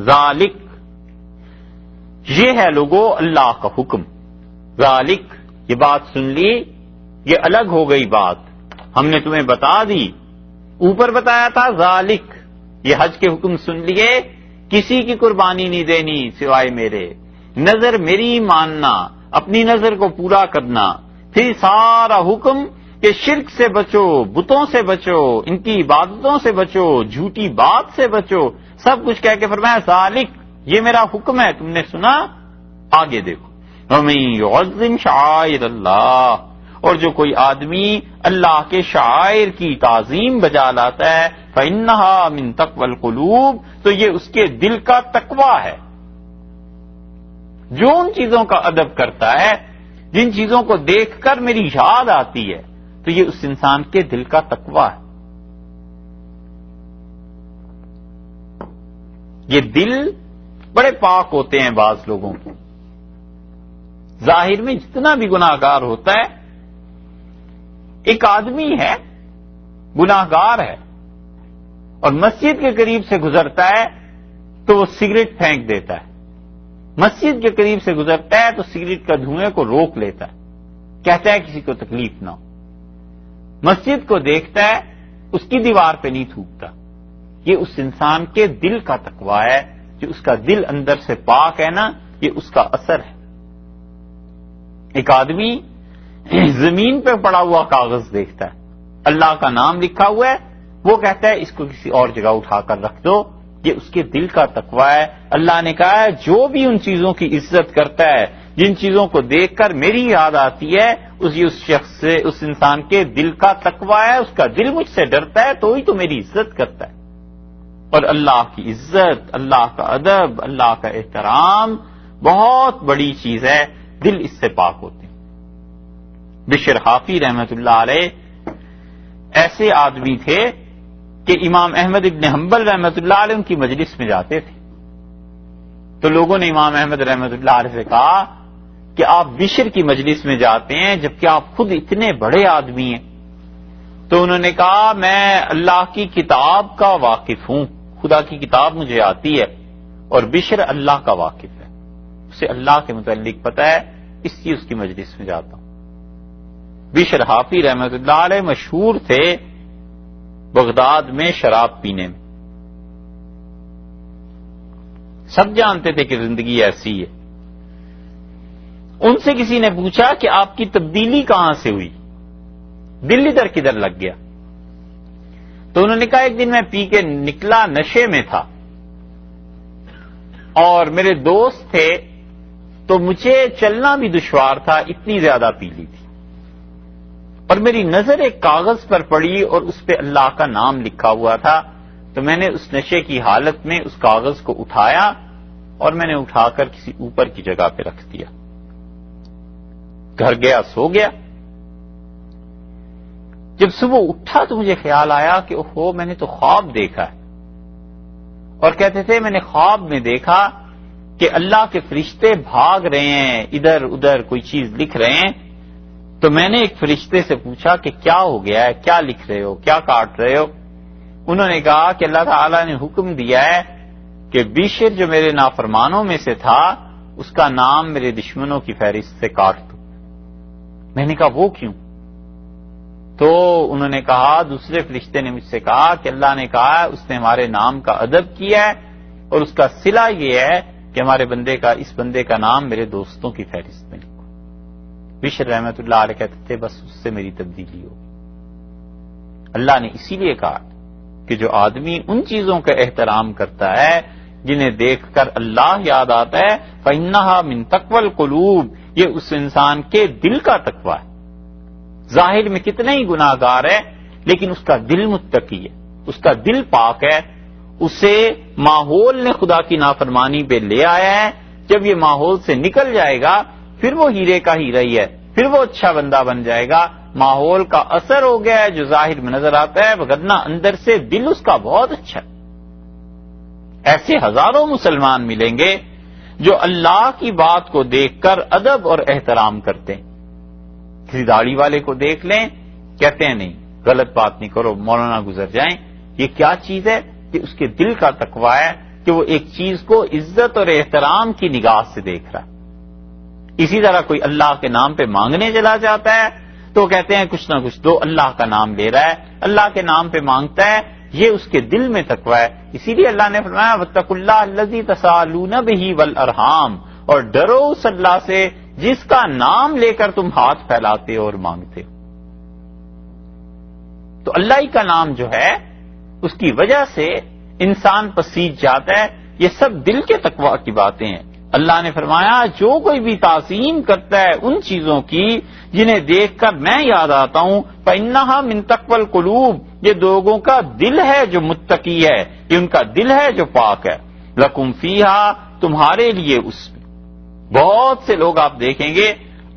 ذالک، یہ ہے لوگوں اللہ کا حکم. ذالک، یہ بات سن لی، یہ الگ ہو گئی بات، ہم نے تمہیں بتا دی. اوپر بتایا تھا ذالک، یہ حج کے حکم سن لیے، کسی کی قربانی نہیں دینی سوائے میرے، نظر میری ماننا، اپنی نظر کو پورا کرنا. پھر سارا حکم کہ شرک سے بچو، بتوں سے بچو، ان کی عبادتوں سے بچو، جھوٹی بات سے بچو، سب کچھ کہہ کے فرمایا ذالک، یہ میرا حکم ہے، تم نے سنا. آگے دیکھو، وَمَن يُعَظِّمْ شَعَائِرَ اللَّهِ، اور جو کوئی آدمی اللہ کے شعائر کی تعظیم بجا لاتا ہے، فَإِنَّهَا مِن تَقْوَى الْقُلُوبِ، تو یہ اس کے دل کا تقوی ہے. جو ان چیزوں کا ادب کرتا ہے، جن چیزوں کو دیکھ کر میری یاد آتی ہے، تو یہ اس انسان کے دل کا تقوی ہے. یہ دل بڑے پاک ہوتے ہیں بعض لوگوں کے، ظاہر میں جتنا بھی گناہگار ہوتا ہے. ایک آدمی ہے گناہگار ہے اور مسجد کے قریب سے گزرتا ہے تو وہ سگریٹ پھینک دیتا ہے. مسجد کے قریب سے گزرتا ہے تو سگریٹ کا دھوئیں کو روک لیتا ہے، کہتا ہے کسی کو تکلیف نہ ہو. مسجد کو دیکھتا ہے، اس کی دیوار پہ نہیں تھوکتا. یہ اس انسان کے دل کا تقوی ہے، جو اس کا دل اندر سے پاک ہے نا، یہ اس کا اثر ہے. ایک آدمی زمین پہ پڑا ہوا کاغذ دیکھتا ہے، اللہ کا نام لکھا ہوا ہے، وہ کہتا ہے اس کو کسی اور جگہ اٹھا کر رکھ دو. یہ اس کے دل کا تقوی ہے. اللہ نے کہا ہے جو بھی ان چیزوں کی عزت کرتا ہے، جن چیزوں کو دیکھ کر میری یاد آتی ہے، اس شخص سے، اس انسان کے دل کا تقوی ہے، اس کا دل مجھ سے ڈرتا ہے تو ہی تو میری عزت کرتا ہے. اور اللہ کی عزت، اللہ کا ادب، اللہ کا احترام بہت بڑی چیز ہے، دل اس سے پاک ہوتے ہیں. بشر حافی رحمت اللہ علیہ ایسے آدمی تھے کہ امام احمد ابن حنبل رحمت اللہ علیہ ان کی مجلس میں جاتے تھے. تو لوگوں نے امام احمد رحمت اللہ علیہ سے کہا کہ آپ بشر کی مجلس میں جاتے ہیں جبکہ آپ خود اتنے بڑے آدمی ہیں. تو انہوں نے کہا میں اللہ کی کتاب کا واقف ہوں، خدا کی کتاب مجھے آتی ہے، اور بشر اللہ کا واقف ہے، اسے اللہ کے متعلق پتہ ہے، اس لیے اس کی مجلس میں جاتا ہوں. بشر حافی رحمت اللہ علیہ مشہور تھے بغداد میں شراب پینے میں. سب جانتے تھے کہ زندگی ایسی ہے. ان سے کسی نے پوچھا کہ آپ کی تبدیلی کہاں سے ہوئی، دل ادھر کدھر لگ گیا؟ تو انہوں نے کہا ایک دن میں پی کے نکلا، نشے میں تھا اور میرے دوست تھے تو مجھے چلنا بھی دشوار تھا، اتنی زیادہ پی لی تھی، اور میری نظر ایک کاغذ پر پڑی اور اس پہ اللہ کا نام لکھا ہوا تھا. تو میں نے اس نشے کی حالت میں اس کاغذ کو اٹھایا اور میں نے اٹھا کر کسی اوپر کی جگہ پہ رکھ دیا. گھر گیا، سو گیا. جب صبح اٹھا تو مجھے خیال آیا کہ اوہو میں نے تو خواب دیکھا ہے. اور کہتے تھے میں نے خواب میں دیکھا کہ اللہ کے فرشتے بھاگ رہے ہیں، ادھر ادھر کوئی چیز لکھ رہے ہیں. تو میں نے ایک فرشتے سے پوچھا کہ کیا ہو گیا ہے، کیا لکھ رہے ہو، کیا کاٹ رہے ہو؟ انہوں نے کہا کہ اللہ تعالیٰ نے حکم دیا ہے کہ بشر جو میرے نافرمانوں میں سے تھا اس کا نام میرے دشمنوں کی فہرست سے کاٹ دو. میں نے کہا وہ کیوں؟ تو انہوں نے کہا، دوسرے فرشتے نے مجھ سے کہا کہ اللہ نے کہا ہے اس نے ہمارے نام کا ادب کیا ہے اور اس کا صلہ یہ ہے کہ ہمارے بندے کا، اس بندے کا نام میرے دوستوں کی فہرست میں لکھو. بشر رحمت اللہ علیہ کہتے تھے بس اس سے میری تبدیلی ہو. اللہ نے اسی لیے کہا کہ جو آدمی ان چیزوں کا احترام کرتا ہے جنہیں دیکھ کر اللہ یاد آتا ہے، فَإِنَّهَا مِن تَقْوَى الْقُلُوبِ، یہ اس انسان کے دل کا تقوی ہے. ظاہر میں کتنے ہی گناہگار ہے لیکن اس کا دل متقی ہے، اس کا دل پاک ہے. اسے ماحول نے خدا کی نافرمانی پہ لے آیا ہے. جب یہ ماحول سے نکل جائے گا پھر وہ ہیرے کا ہیرا ہی ہے، پھر وہ اچھا بندہ بن جائے گا. ماحول کا اثر ہو گیا ہے جو ظاہر میں نظر آتا ہے، وگرنہ اندر سے دل اس کا بہت اچھا ہے. ایسے ہزاروں مسلمان ملیں گے جو اللہ کی بات کو دیکھ کر ادب اور احترام کرتے ہیں. کسی داڑھی والے کو دیکھ لیں، کہتے ہیں نہیں غلط بات نہیں کرو، مولانا گزر جائیں. یہ کیا چیز ہے؟ کہ اس کے دل کا تقوی ہے کہ وہ ایک چیز کو عزت اور احترام کی نگاہ سے دیکھ رہا ہے. اسی طرح کوئی اللہ کے نام پہ مانگنے چلا جاتا ہے تو کہتے ہیں کچھ نہ کچھ دو، اللہ کا نام لے رہا ہے، اللہ کے نام پہ مانگتا ہے، یہ اس کے دل میں تقوی ہے. اسی لیے اللہ نے فرمایا واتقوا اللہ الذی تساءلون بہ والارحام، اور ڈرو اس اللہ سے جس کا نام لے کر تم ہاتھ پھیلاتے ہو اور مانگتے ہو. تو اللہ ہی کا نام جو ہے اس کی وجہ سے انسان پسیج جاتا ہے. یہ سب دل کے تقوی کی باتیں ہیں. اللہ نے فرمایا جو کوئی بھی تعظیم کرتا ہے ان چیزوں کی جنہیں دیکھ کر میں یاد آتا ہوں فإنها من تقوى القلوب، یہ لوگوں کا دل ہے جو متقی ہے، یہ ان کا دل ہے جو پاک ہے. لکم فیہا، تمہارے لیے اس میں. بہت سے لوگ آپ دیکھیں گے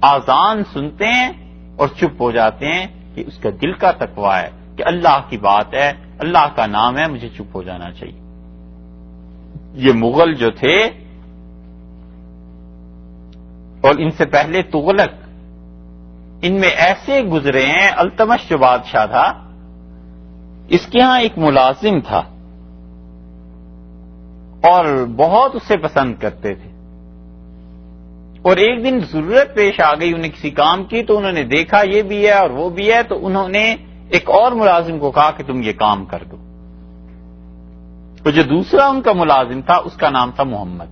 آذان سنتے ہیں اور چپ ہو جاتے ہیں کہ اس کا دل کا تقوی ہے کہ اللہ کی بات ہے، اللہ کا نام ہے، مجھے چپ ہو جانا چاہیے. یہ مغل جو تھے اور ان سے پہلے تغلق، ان میں ایسے گزرے ہیں. التمش جو بادشاہ تھا اس کے ہاں ایک ملازم تھا اور بہت اسے پسند کرتے تھے. اور ایک دن ضرورت پیش آ گئی انہیں کسی کام کی، تو انہوں نے دیکھا یہ بھی ہے اور وہ بھی ہے، تو انہوں نے ایک اور ملازم کو کہا کہ تم یہ کام کر دو. تو جو دوسرا ان کا ملازم تھا اس کا نام تھا محمد.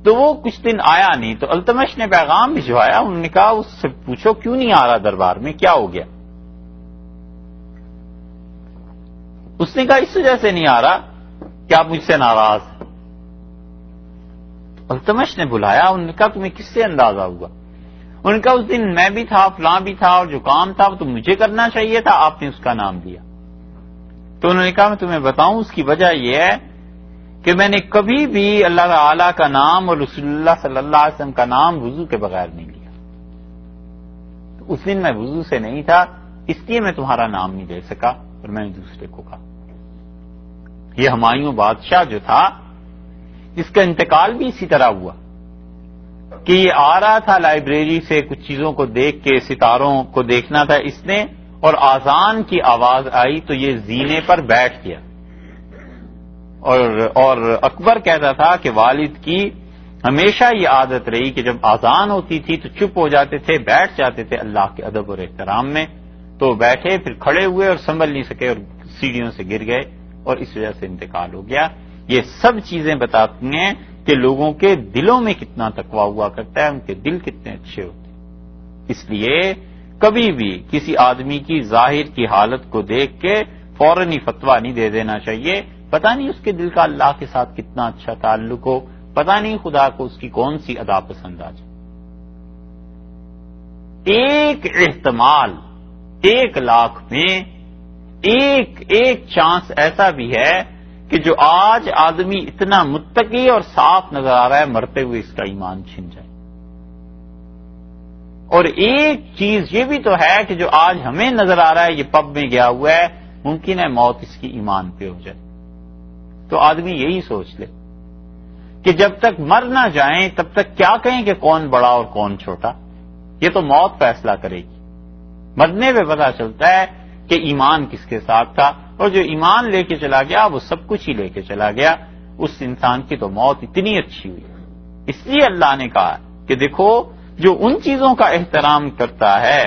تو وہ کچھ دن آیا نہیں، تو التمش نے پیغام بھجوایا. انہوں نے کہا اس سے پوچھو کیوں نہیں آ رہا دربار میں، کیا ہو گیا؟ اس نے کہا اس وجہ سے نہیں آ رہا کہ آپ مجھ سے ناراض ہیں. التمش نے بلایا. انہوں نے کہا تمہیں کس سے اندازہ ہوا؟ انہوں نے کہا اس دن میں بھی تھا، فلاں بھی تھا، اور جو کام تھا وہ تو مجھے کرنا چاہیے تھا، آپ نے اس کا نام لیا. تو انہوں نے کہا میں تمہیں بتاؤں اس کی وجہ یہ ہے کہ میں نے کبھی بھی اللہ تعالی کا نام اور رسول اللہ صلی اللہ علیہ وسلم کا نام وضو کے بغیر نہیں لیا. تو اس دن میں وضو سے نہیں تھا، اس لیے میں تمہارا نام نہیں لے سکا اور میں نے دوسرے کو کہا. یہ ہمایوں بادشاہ جو تھا اس کا انتقال بھی اسی طرح ہوا کہ یہ آ رہا تھا لائبریری سے کچھ چیزوں کو دیکھ کے، ستاروں کو دیکھنا تھا اس نے، اور آذان کی آواز آئی تو یہ زینے پر بیٹھ گیا. اور اکبر کہتا تھا کہ والد کی ہمیشہ یہ عادت رہی کہ جب آذان ہوتی تھی تو چپ ہو جاتے تھے، بیٹھ جاتے تھے اللہ کے ادب اور احترام میں. تو بیٹھے، پھر کھڑے ہوئے اور سنبھل نہیں سکے اور سیڑھیوں سے گر گئے اور اس وجہ سے انتقال ہو گیا. یہ سب چیزیں بتاتی ہیں کہ لوگوں کے دلوں میں کتنا تقویٰ ہوا کرتا ہے، ان کے دل کتنے اچھے ہوتے ہیں. اس لیے کبھی بھی کسی آدمی کی ظاہر کی حالت کو دیکھ کے فوراً ہی فتویٰ نہیں دے دینا چاہیے. پتہ نہیں اس کے دل کا اللہ کے ساتھ کتنا اچھا تعلق ہو، پتہ نہیں خدا کو اس کی کون سی ادا پسند آ جائے. ایک احتمال 1,00,000 میں ایک چانس ایسا بھی ہے کہ جو آج آدمی اتنا متقی اور صاف نظر آ رہا ہے، مرتے ہوئے اس کا ایمان چھن جائے. اور ایک چیز یہ بھی تو ہے کہ جو آج ہمیں نظر آ رہا ہے یہ پب میں گیا ہوا ہے، ممکن ہے موت اس کی ایمان پہ ہو جائے. تو آدمی یہی سوچ لے کہ جب تک مر نہ جائیں تب تک کیا کہیں کہ کون بڑا اور کون چھوٹا. یہ تو موت فیصلہ کرے گی. مرنے پہ پتہ چلتا ہے کہ ایمان کس کے ساتھ تھا، اور جو ایمان لے کے چلا گیا وہ سب کچھ ہی لے کے چلا گیا. اس انسان کی تو موت اتنی اچھی ہوئی. اس لیے اللہ نے کہا کہ دیکھو جو ان چیزوں کا احترام کرتا ہے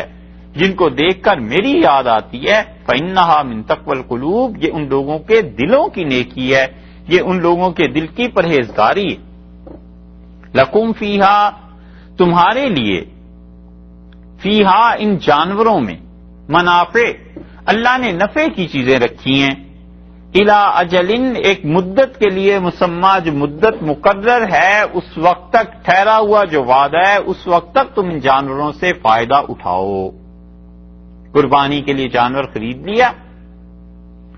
جن کو دیکھ کر میری یاد آتی ہے، فإنها من تقوى القلوب، یہ ان لوگوں کے دلوں کی نیکی ہے، یہ ان لوگوں کے دل کی پرہیزگاری ہے. لکم فیہا، تمہارے لیے، فیہا ان جانوروں میں، منافع، اللہ نے نفع کی چیزیں رکھی ہیں. الی اجلن، ایک مدت کے لیے مسمى، جو مدت مقرر ہے، اس وقت تک ٹھہرا ہوا جو وعدہ ہے، اس وقت تک تم ان جانوروں سے فائدہ اٹھاؤ. قربانی کے لیے جانور خرید لیا،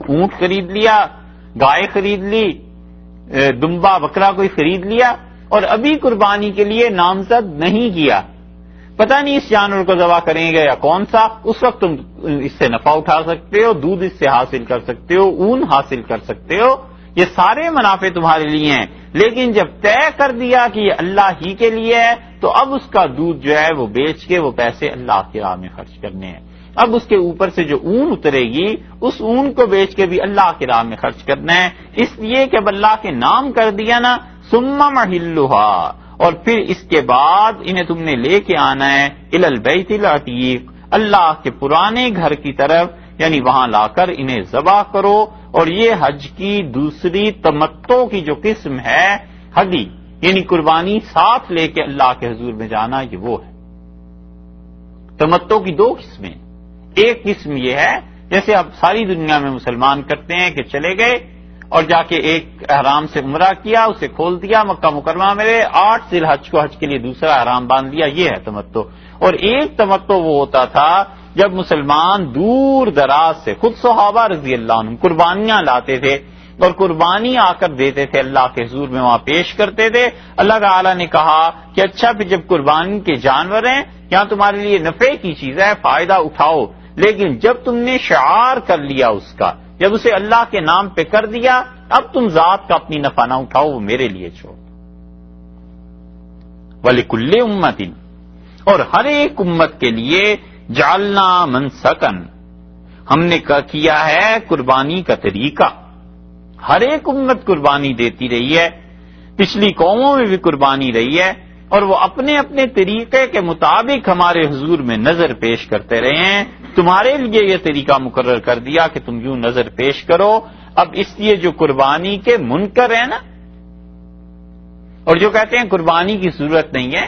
اونٹ خرید لیا، گائے خرید لی، دمبا بکرا کوئی خرید لیا، اور ابھی قربانی کے لیے نامزد نہیں کیا، پتہ نہیں اس جانور کو ذبح کریں گے یا کون سا، اس وقت تم اس سے نفع اٹھا سکتے ہو، دودھ اس سے حاصل کر سکتے ہو، اون حاصل کر سکتے ہو. یہ سارے منافع تمہارے لیے ہیں. لیکن جب طے کر دیا کہ یہ اللہ ہی کے لیے ہے تو اب اس کا دودھ جو ہے وہ بیچ کے وہ پیسے اللہ کی راہ میں خرچ کرنے ہیں. اب اس کے اوپر سے جو اون اترے گی اس اون کو بیچ کے بھی اللہ کی راہ میں خرچ کرنا ہے، اس لیے کہ اب اللہ کے نام کر دیا نا، ثم محلھا، اور پھر اس کے بعد انہیں تم نے لے کے آنا ہے الی البیت العتیق، اللہ کے پرانے گھر کی طرف، یعنی وہاں لا کر انہیں ذبح کرو۔ اور یہ حج کی دوسری تمتع کی جو قسم ہے ہدی، یعنی قربانی ساتھ لے کے اللہ کے حضور میں جانا، یہ وہ ہے۔ تمتع کی دو قسمیں، ایک قسم یہ ہے جیسے اب ساری دنیا میں مسلمان کرتے ہیں کہ چلے گئے اور جا کے ایک احرام سے عمرہ کیا، اسے کھول دیا، مکہ مکرمہ میں 8 ذی الحج کو حج کے لیے دوسرا احرام باندھ لیا، یہ ہے تمتع۔ اور ایک تمتع وہ ہوتا تھا جب مسلمان دور دراز سے، خود صحابہ رضی اللہ عنہم قربانیاں لاتے تھے اور قربانی آ کر دیتے تھے اللہ کے حضور میں، وہاں پیش کرتے تھے۔ اللہ تعالیٰ نے کہا کہ اچھا پھر جب قربانی کے جانور ہیں، یہاں تمہارے لیے نفع کی چیز ہے، فائدہ اٹھاؤ، لیکن جب تم نے شعار کر لیا اس کا، جب اسے اللہ کے نام پہ کر دیا، اب تم ذات کا اپنی نفع نہ اٹھاؤ، وہ میرے لیے چھوڑ۔ وَلِكُلِّ أُمَّةٍ، اور ہر ایک امت کے لیے جعلنا منسکن، ہم نے کیا ہے قربانی کا طریقہ۔ ہر ایک امت قربانی دیتی رہی ہے، پچھلی قوموں میں بھی قربانی رہی ہے، اور وہ اپنے اپنے طریقے کے مطابق ہمارے حضور میں نظر پیش کرتے رہے ہیں۔ تمہارے لیے یہ طریقہ مقرر کر دیا کہ تم یوں نظر پیش کرو۔ اب اس لیے جو قربانی کے منکر ہیں نا، اور جو کہتے ہیں قربانی کی ضرورت نہیں ہے،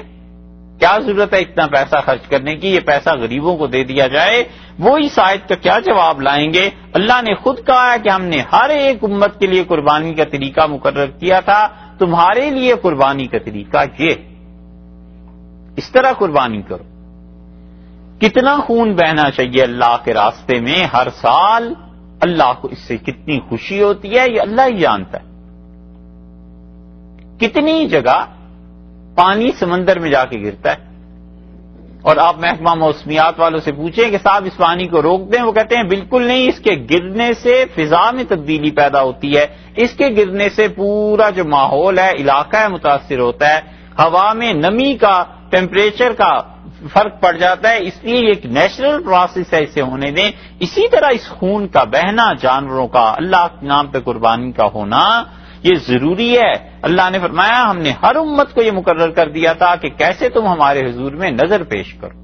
کیا ضرورت ہے اتنا پیسہ خرچ کرنے کی، یہ پیسہ غریبوں کو دے دیا جائے، وہ اس آیت کا کیا جواب لائیں گے؟ اللہ نے خود کہا ہے کہ ہم نے ہر ایک امت کے لیے قربانی کا طریقہ مقرر کیا تھا، تمہارے لیے قربانی کا طریقہ یہ، اس طرح قربانی کرو۔ کتنا خون بہنا چاہیے اللہ کے راستے میں ہر سال، اللہ کو اس سے کتنی خوشی ہوتی ہے یہ اللہ ہی جانتا ہے۔ کتنی جگہ پانی سمندر میں جا کے گرتا ہے، اور آپ محکمہ موسمیات والوں سے پوچھیں کہ صاحب اس پانی کو روک دیں، وہ کہتے ہیں بالکل نہیں، اس کے گرنے سے فضا میں تبدیلی پیدا ہوتی ہے، اس کے گرنے سے پورا جو ماحول ہے، علاقہ ہے، متاثر ہوتا ہے، ہوا میں نمی کا، ٹیمپریچر کا فرق پڑ جاتا ہے، اس لیے یہ ایک نیچرل پروسیس ہے، اسے ہونے دیں۔ اسی طرح اس خون کا بہنا، جانوروں کا اللہ کے نام پہ قربانی کا ہونا، یہ ضروری ہے۔ اللہ نے فرمایا ہم نے ہر امت کو یہ مقرر کر دیا تھا کہ کیسے تم ہمارے حضور میں نظر پیش کرو۔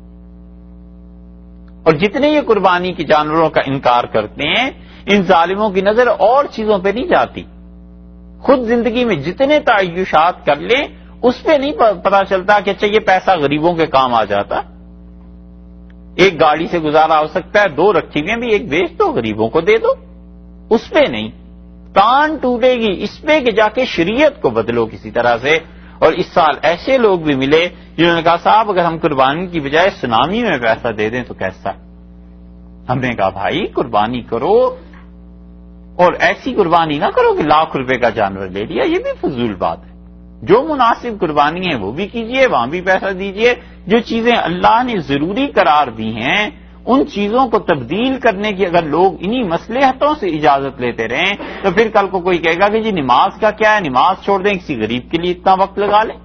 اور جتنے یہ قربانی کے جانوروں کا انکار کرتے ہیں، ان ظالموں کی نظر اور چیزوں پہ نہیں جاتی، خود زندگی میں جتنے تعیشات کر لیں اس پہ نہیں پتا چلتا کہ اچھا یہ پیسہ غریبوں کے کام آ جاتا۔ ایک گاڑی سے گزارا ہو سکتا ہے، 2 رکھی ہوئی ہیں بھی، ایک بیچ دو، غریبوں کو دے دو، اس پہ نہیں، کان ٹوٹے گی اس پہ کہ جا کے شریعت کو بدلو کسی طرح سے۔ اور اس سال ایسے لوگ بھی ملے جنہوں نے کہا صاحب اگر ہم قربانی کی بجائے سونامی میں پیسہ دے دیں تو کیسا؟ ہم نے کہا بھائی قربانی کرو، اور ایسی قربانی نہ کرو کہ ₹1,00,000 کا جانور لے لیا، یہ بھی فضول بات ہے۔ جو مناسب قربانی ہے وہ بھی کیجئے، وہاں بھی پیسہ دیجئے۔ جو چیزیں اللہ نے ضروری قرار دی ہیں ان چیزوں کو تبدیل کرنے کی اگر لوگ انہی مصلحتوں سے اجازت لیتے رہیں تو پھر کل کو کوئی کہے گا کہ جی نماز کا کیا ہے، نماز چھوڑ دیں، کسی غریب کے لیے اتنا وقت لگا لیں۔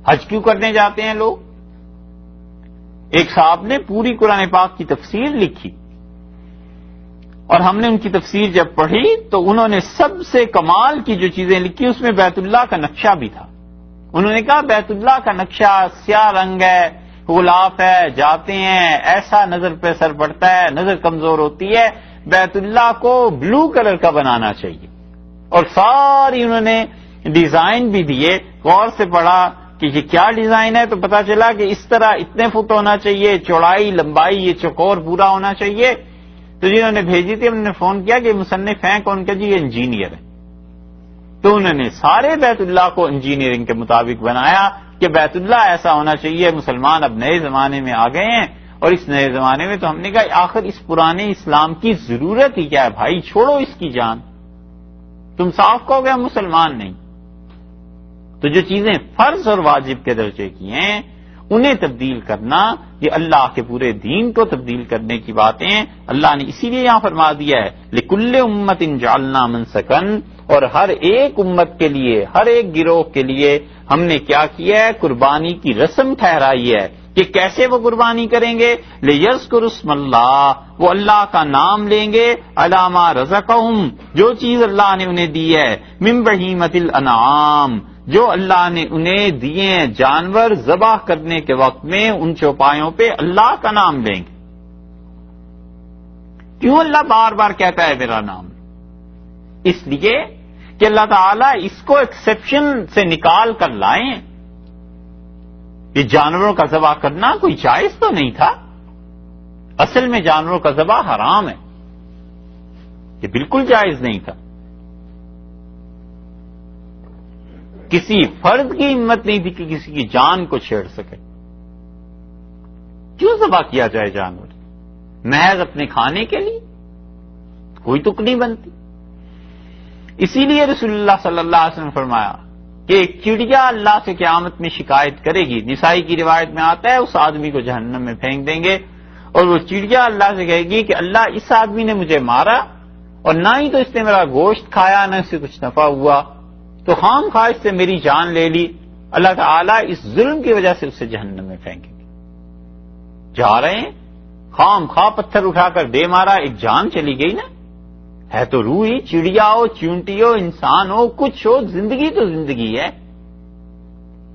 حج کیوں کرنے جاتے ہیں لوگ؟ ایک صاحب نے پوری قرآن پاک کی تفسیر لکھی، اور ہم نے ان کی تفسیر جب پڑھی تو انہوں نے سب سے کمال کی جو چیزیں لکھی اس میں بیت اللہ کا نقشہ بھی تھا۔ انہوں نے کہا بیت اللہ کا نقشہ سیاہ رنگ ہے، غلاف ہے، جاتے ہیں ایسا نظر پہ اثر پڑتا ہے، نظر کمزور ہوتی ہے، بیت اللہ کو بلو کلر کا بنانا چاہیے۔ اور ساری انہوں نے ڈیزائن بھی دیے، غور سے پڑھا کہ یہ کیا ڈیزائن ہے تو پتا چلا کہ اس طرح اتنے فٹ ہونا چاہیے، چوڑائی لمبائی یہ چوکور پورا ہونا چاہیے۔ تو جنہوں نے بھیجی تھی انہوں نے فون کیا کہ مصنف ہیں کون؟ کا جی یہ انجینئر ہے۔ تو انہوں نے سارے بیت اللہ کو انجینئرنگ کے مطابق بنایا کہ بیت اللہ ایسا ہونا چاہیے۔ مسلمان اب نئے زمانے میں آ گئے ہیں، اور اس نئے زمانے میں تو ہم نے کہا آخر اس پرانے اسلام کی ضرورت ہی کیا ہے بھائی، چھوڑو اس کی جان، تم صاف کہو گے ہم مسلمان نہیں۔ تو جو چیزیں فرض اور واجب کے درجے کی ہیں انہیں تبدیل کرنا، یہ اللہ کے پورے دین کو تبدیل کرنے کی باتیں اللہ نے اسی لیے یہاں فرما دیا ہے لِكُلِّ أُمَّةٍ جَعَلْنَا مَنسَكًا، اور ہر ایک امت کے لیے، ہر ایک گروہ کے لیے ہم نے کیا کیا ہے؟ قربانی کی رسم ٹھہرائی ہے۔ کہ کیسے وہ قربانی کریں گے؟ لِيَذْكُرُوا اسْمَ اللَّهِ، وہ اللہ کا نام لیں گے، عَلَىٰ مَا رَزَقَهُمْ، جو چیز اللہ نے انہیں دی ہے، مِن بَهِیمَةِ الْأَنْعَامِ، جو اللہ نے انہیں دیے ہیں جانور، ذبح کرنے کے وقت میں ان چوپایوں پہ اللہ کا نام لیں گے۔ کیوں اللہ بار بار کہتا ہے میرا نام؟ اس لیے کہ اللہ تعالیٰ اس کو ایکسیپشن سے نکال کر لائیں۔ یہ جانوروں کا ذبح کرنا کوئی جائز تو نہیں تھا، اصل میں جانوروں کا ذبح حرام ہے، یہ بالکل جائز نہیں تھا۔ کسی فرد کی ہمت نہیں تھی کہ کسی کی جان کو چھیڑ سکے، کیوں ذبح کیا جائے جانور؟ محض اپنے کھانے کے لیے کوئی تک نہیں بنتی۔ اسی لیے رسول اللہ صلی اللہ علیہ وسلم نے فرمایا کہ ایک چڑیا اللہ سے قیامت میں شکایت کرے گی، نسائی کی روایت میں آتا ہے اس آدمی کو جہنم میں پھینک دیں گے، اور وہ چڑیا اللہ سے کہے گی کہ اللہ اس آدمی نے مجھے مارا اور نہ ہی تو اس نے میرا گوشت کھایا، نہ اس سے کچھ نفع ہوا، تو خام خواہ اس سے میری جان لے لی۔ اللہ تعالیٰ اس ظلم کی وجہ سے اسے جہنم میں پھینکیں گے۔ جا رہے ہیں خام خواہ پتھر اٹھا کر دے مارا، ایک جان چلی گئی نا، ہے تو روح ہی، چڑیا ہو، چیونٹی ہو، انسان ہو، کچھ ہو، زندگی تو زندگی ہے۔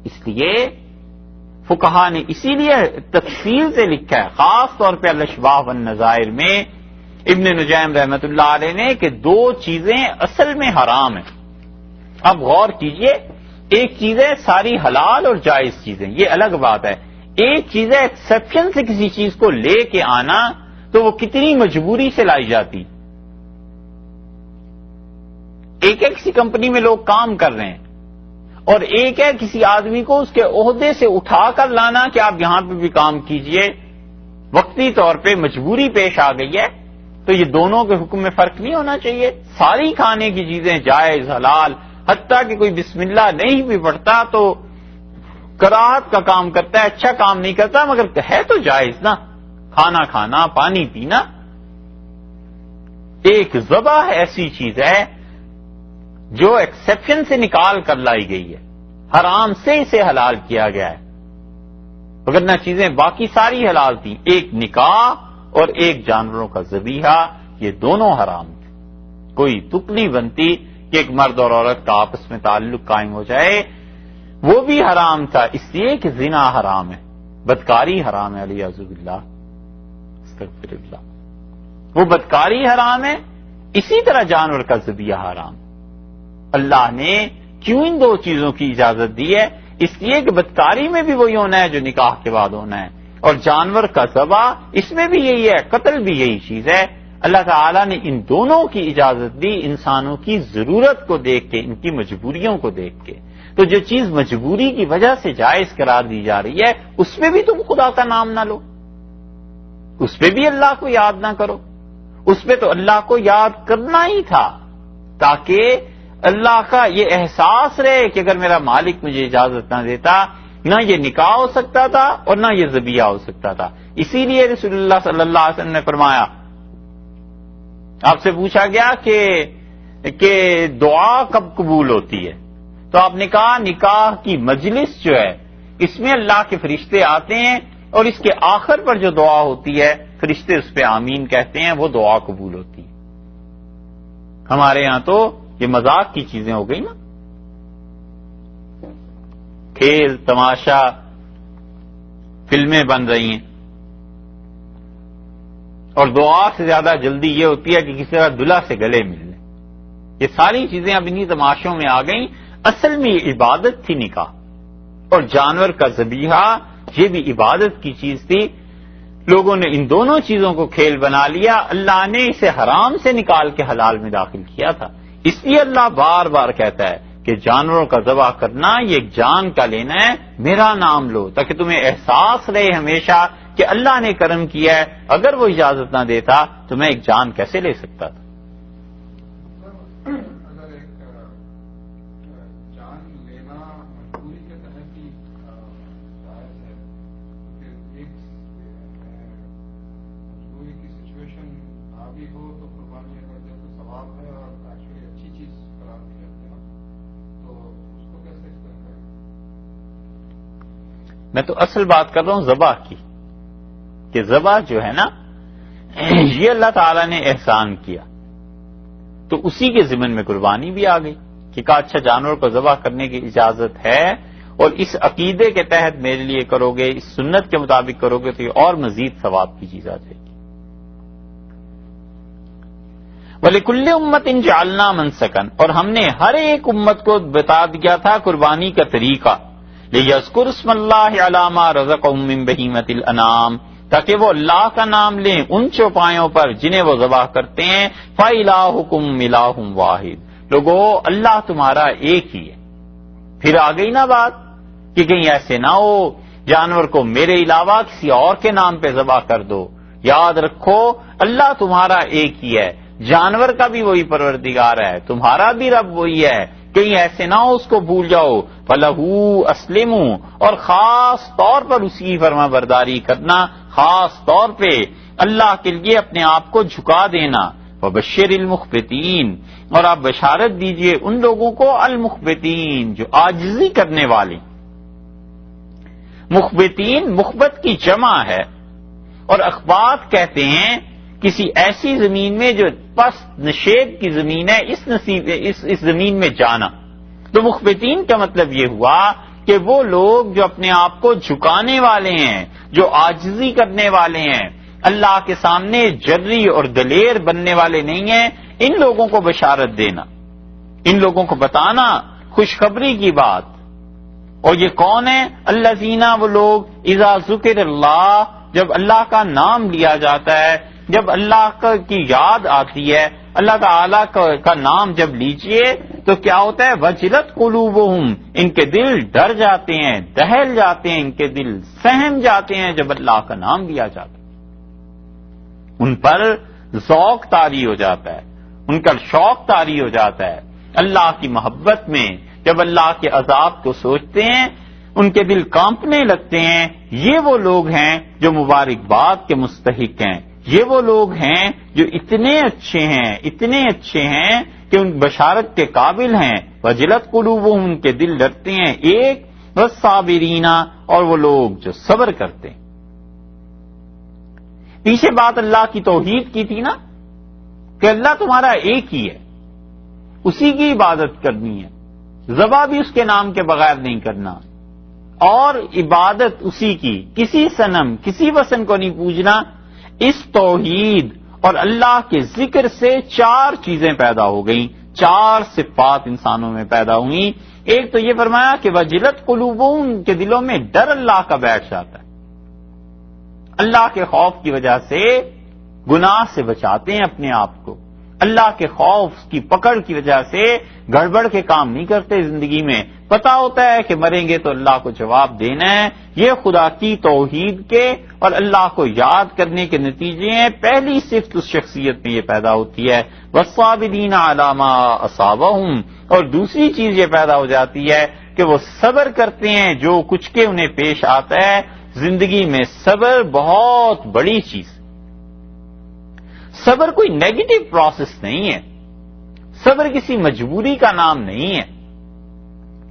اس لیے فقہا نے اسی لیے تفصیل سے لکھا ہے، خاص طور پہ الاشباہ والنظائر میں ابن نجیم رحمۃ اللہ علیہ نے، کہ دو چیزیں اصل میں حرام ہیں۔ اب غور کیجئے، ایک چیز ہے ساری حلال اور جائز چیزیں، یہ الگ بات ہے۔ ایک چیز ہے ایکسیپشن سے کسی چیز کو لے کے آنا، تو وہ کتنی مجبوری سے لائی جاتی۔ ایک ہے کسی کمپنی میں لوگ کام کر رہے ہیں، اور ایک ہے کسی آدمی کو اس کے عہدے سے اٹھا کر لانا کہ آپ یہاں پہ بھی کام کیجئے، وقتی طور پہ مجبوری پیش آ گئی ہے، تو یہ دونوں کے حکم میں فرق نہیں ہونا چاہیے۔ ساری کھانے کی چیزیں جائز، حلال، حتیٰ کہ کوئی بسم اللہ نہیں بھی پڑھتا تو کراہت کا کام کرتا ہے، اچھا کام نہیں کرتا، مگر ہے تو جائز نا، کھانا کھانا، پانی پینا۔ ایک ذبح ایسی چیز ہے جو ایکسیپشن سے نکال کر لائی گئی ہے، حرام سے اسے حلال کیا گیا ہے، وگرنہ چیزیں باقی ساری حلال تھیں۔ ایک نکاح اور ایک جانوروں کا ذبیحہ، یہ دونوں حرام تھے، کوئی تک نہیں بنتی کہ ایک مرد اور عورت کا آپس میں تعلق قائم ہو جائے۔ وہ بھی حرام تھا اس لیے کہ زنا حرام ہے، بدکاری حرام ہے، الیاذ باللہ، استغفر اللہ، وہ بدکاری حرام ہے، اسی طرح جانور کا ذبیحہ حرام۔ اللہ نے کیوں ان دو چیزوں کی اجازت دی ہے؟ اس لیے کہ بدکاری میں بھی وہی ہونا ہے جو نکاح کے بعد ہونا ہے، اور جانور کا ذبح اس میں بھی یہی ہے، قتل بھی یہی چیز ہے۔ اللہ تعالیٰ نے ان دونوں کی اجازت دی انسانوں کی ضرورت کو دیکھ کے، ان کی مجبوریوں کو دیکھ کے۔ تو جو چیز مجبوری کی وجہ سے جائز قرار دی جا رہی ہے، اس میں بھی تم خدا کا نام نہ لو، اس پہ بھی اللہ کو یاد نہ کرو، اس پہ تو اللہ کو یاد کرنا ہی تھا تاکہ اللہ کا یہ احساس رہے کہ اگر میرا مالک مجھے اجازت نہ دیتا، نہ یہ نکاح ہو سکتا تھا اور نہ یہ ذبیحہ ہو سکتا تھا۔ اسی لیے رسول اللہ صلی اللہ علیہ وسلم نے فرمایا، آپ سے پوچھا گیا کہ دعا کب قبول ہوتی ہے، تو آپ نے کہا نکاح کی مجلس جو ہے اس میں اللہ کے فرشتے آتے ہیں، اور اس کے آخر پر جو دعا ہوتی ہے فرشتے اس پہ آمین کہتے ہیں، وہ دعا قبول ہوتی ہے۔ ہمارے یہاں تو یہ مذاق کی چیزیں ہو گئی نا، کھیل تماشا، فلمیں بن رہی ہیں، اور دعا سے زیادہ جلدی یہ ہوتی ہے کہ کسی طرح دلہا سے گلے مل لیں۔ یہ ساری چیزیں اب انہی تماشوں میں آ گئیں۔ اصل میں یہ عبادت تھی نکاح، اور جانور کا ذبیحہ یہ بھی عبادت کی چیز تھی۔ لوگوں نے ان دونوں چیزوں کو کھیل بنا لیا، اللہ نے اسے حرام سے نکال کے حلال میں داخل کیا تھا۔ اس لیے اللہ بار بار کہتا ہے کہ جانوروں کا ذبح کرنا یہ ایک جان کا لینا ہے، میرا نام لو، تاکہ تمہیں احساس رہے ہمیشہ کہ اللہ نے کرم کیا ہے، اگر وہ اجازت نہ دیتا تو میں ایک جان کیسے لے سکتا تھا۔ اگر ایک جان لینا مجبوری کے تحت ہی جائز ہے، ایک مجبوری کی سچویشن آ بھی ہو تو قربانی اگر جیسے ثواب ہے اور ایکچولی اچھی چیز قرار دی جاتی ہے نا، تو اس کو کیسے ایکسپلین کریں؟ میں تو اصل بات کر رہا ہوں ذبح کی، کہ ذبح جو ہے نا یہ اللہ تعالیٰ نے احسان کیا، تو اسی کے ضمن میں قربانی بھی آ گئی کہ کہا اچھا جانور کو ذبح کرنے کی اجازت ہے، اور اس عقیدے کے تحت میرے لیے کرو گے، اس سنت کے مطابق کرو گے تو یہ اور مزید ثواب کی چیز آ جائے گی۔ وَلِكُلِّ أُمَّةٍ جَعَلْنَا مَنسَكًا، اور ہم نے ہر ایک امت کو بتا دیا تھا قربانی کا طریقہ، لِيَذْكُرُوا اسْمَ اللَّهِ عَلَىٰ مَا رَزَقَهُم مِّن بَهِيمَةِ الْأَنْعَامِ، تاکہ وہ اللہ کا نام لیں ان چوپایوں پر جنہیں وہ ذبح کرتے ہیں، فَإِلَٰهُكُمْ إِلَٰهٌ وَاحِدٌ، لوگو اللہ تمہارا ایک ہی ہے۔ پھر آ گئی نا بات کہ کہیں ایسے نہ ہو جانور کو میرے علاوہ کسی اور کے نام پہ ذبح کر دو، یاد رکھو اللہ تمہارا ایک ہی ہے، جانور کا بھی وہی پروردگار ہے، تمہارا بھی رب وہی ہے، کہیں ایسے نہ ہو اس کو بھول جاؤ۔ فَلَهُ أَسْلِمُوا، اور خاص طور پر اسی کی فرما برداری کرنا، خاص طور پہ اللہ کے لیے اپنے آپ کو جھکا دینا۔ وَبَشِّرِ الْمُخْبِتِينَ، اور آپ بشارت دیجئے ان لوگوں کو المخبتین جو عاجزی کرنے والے۔ مخبتین مخبت کی جمع ہے، اور اخبات کہتے ہیں کسی ایسی زمین میں جو پست نشیب کی زمین ہے، اس زمین میں جانا۔ تو مخبتین کا مطلب یہ ہوا کہ وہ لوگ جو اپنے آپ کو جھکانے والے ہیں، جو عاجزی کرنے والے ہیں، اللہ کے سامنے جری اور دلیر بننے والے نہیں ہیں، ان لوگوں کو بشارت دینا، ان لوگوں کو بتانا خوشخبری کی بات۔ اور یہ کون ہے؟ الذین، وہ لوگ اذا ذکر اللہ، جب اللہ کا نام لیا جاتا ہے، جب اللہ کی یاد آتی ہے، اللہ تعالیٰ کا نام جب لیجئے تو کیا ہوتا ہے؟ وجلت قلوبہم، ان کے دل ڈر جاتے ہیں، دہل جاتے ہیں، ان کے دل سہم جاتے ہیں جب اللہ کا نام لیا جاتا ہے، ان پر ذوق طاری ہو جاتا ہے، ان کا شوق طاری ہو جاتا ہے اللہ کی محبت میں۔ جب اللہ کے عذاب کو سوچتے ہیں ان کے دل کانپنے لگتے ہیں۔ یہ وہ لوگ ہیں جو مبارکباد کے مستحق ہیں، یہ وہ لوگ ہیں جو اتنے اچھے ہیں، اتنے اچھے ہیں کہ ان بشارت کے قابل ہیں۔ وجلت قلوبہم، ان کے دل ڈرتے ہیں۔ ایک والصابرین، اور وہ لوگ جو صبر کرتے ہیں۔ پیچھے بات اللہ کی توحید کی تھی نا، کہ اللہ تمہارا ایک ہی ہے، اسی کی عبادت کرنی ہے، ذبح بھی اس کے نام کے بغیر نہیں کرنا، اور عبادت اسی کی، کسی صنم کسی وثن کو نہیں پوجنا۔ اس توحید اور اللہ کے ذکر سے چار چیزیں پیدا ہو گئیں، چار صفات انسانوں میں پیدا ہوئیں۔ ایک تو یہ فرمایا کہ وجلت قلوبہم، ان کے دلوں میں ڈر اللہ کا بیٹھ جاتا ہے، اللہ کے خوف کی وجہ سے گناہ سے بچاتے ہیں اپنے آپ کو، اللہ کے خوف کی پکڑ کی وجہ سے گڑبڑ کے کام نہیں کرتے زندگی میں، پتہ ہوتا ہے کہ مریں گے تو اللہ کو جواب دینا ہے۔ یہ خدا کی توحید کے اور اللہ کو یاد کرنے کے نتیجے ہیں۔ پہلی صفت اس شخصیت میں یہ پیدا ہوتی ہے، والصابرین علی ما اصابہم، اور دوسری چیز یہ پیدا ہو جاتی ہے کہ وہ صبر کرتے ہیں جو کچھ کے انہیں پیش آتا ہے زندگی میں۔ صبر بہت بڑی چیز، صبر کوئی نیگیٹو پروسیس نہیں ہے، صبر کسی مجبوری کا نام نہیں ہے۔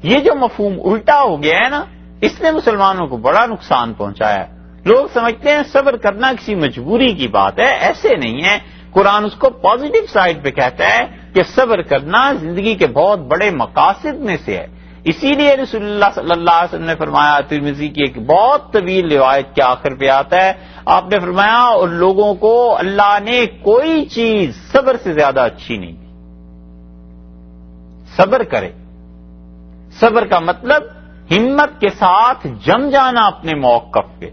یہ جو مفہوم الٹا ہو گیا ہے نا، اس نے مسلمانوں کو بڑا نقصان پہنچایا ہے۔ لوگ سمجھتے ہیں صبر کرنا کسی مجبوری کی بات ہے، ایسے نہیں ہے۔ قرآن اس کو پازیٹو سائڈ پہ کہتا ہے کہ صبر کرنا زندگی کے بہت بڑے مقاصد میں سے ہے۔ اسی لیے رسول اللہ صلی اللہ علیہ وسلم نے فرمایا، ترمذی کی ایک بہت طویل روایت کے آخر پہ آتا ہے، آپ نے فرمایا اور لوگوں کو اللہ نے کوئی چیز صبر سے زیادہ اچھی نہیں دی۔ صبر کرے، صبر کا مطلب ہمت کے ساتھ جم جانا اپنے موقف پہ۔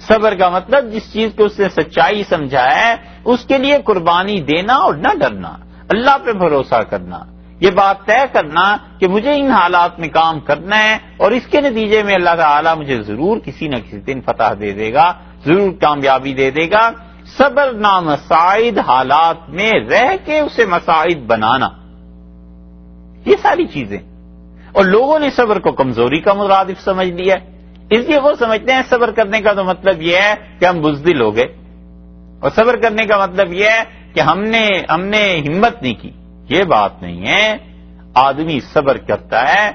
صبر کا مطلب جس چیز کو اس نے سچائی سمجھا ہے اس کے لیے قربانی دینا اور نہ ڈرنا، اللہ پہ بھروسہ کرنا، یہ بات طے کرنا کہ مجھے ان حالات میں کام کرنا ہے اور اس کے نتیجے میں اللہ تعالیٰ مجھے ضرور کسی نہ کسی دن فتح دے دے گا، ضرور کامیابی دے دے گا۔ صبر نامساعد حالات میں رہ کے اسے مساعد بنانا، یہ ساری چیزیں۔ اور لوگوں نے صبر کو کمزوری کا مرادف سمجھ لیا، اس لیے وہ سمجھتے ہیں صبر کرنے کا تو مطلب یہ ہے کہ ہم بزدل ہو گئے، اور صبر کرنے کا مطلب یہ ہے کہ ہم نے ہمت نہیں کی۔ یہ بات نہیں ہے، آدمی صبر کرتا ہے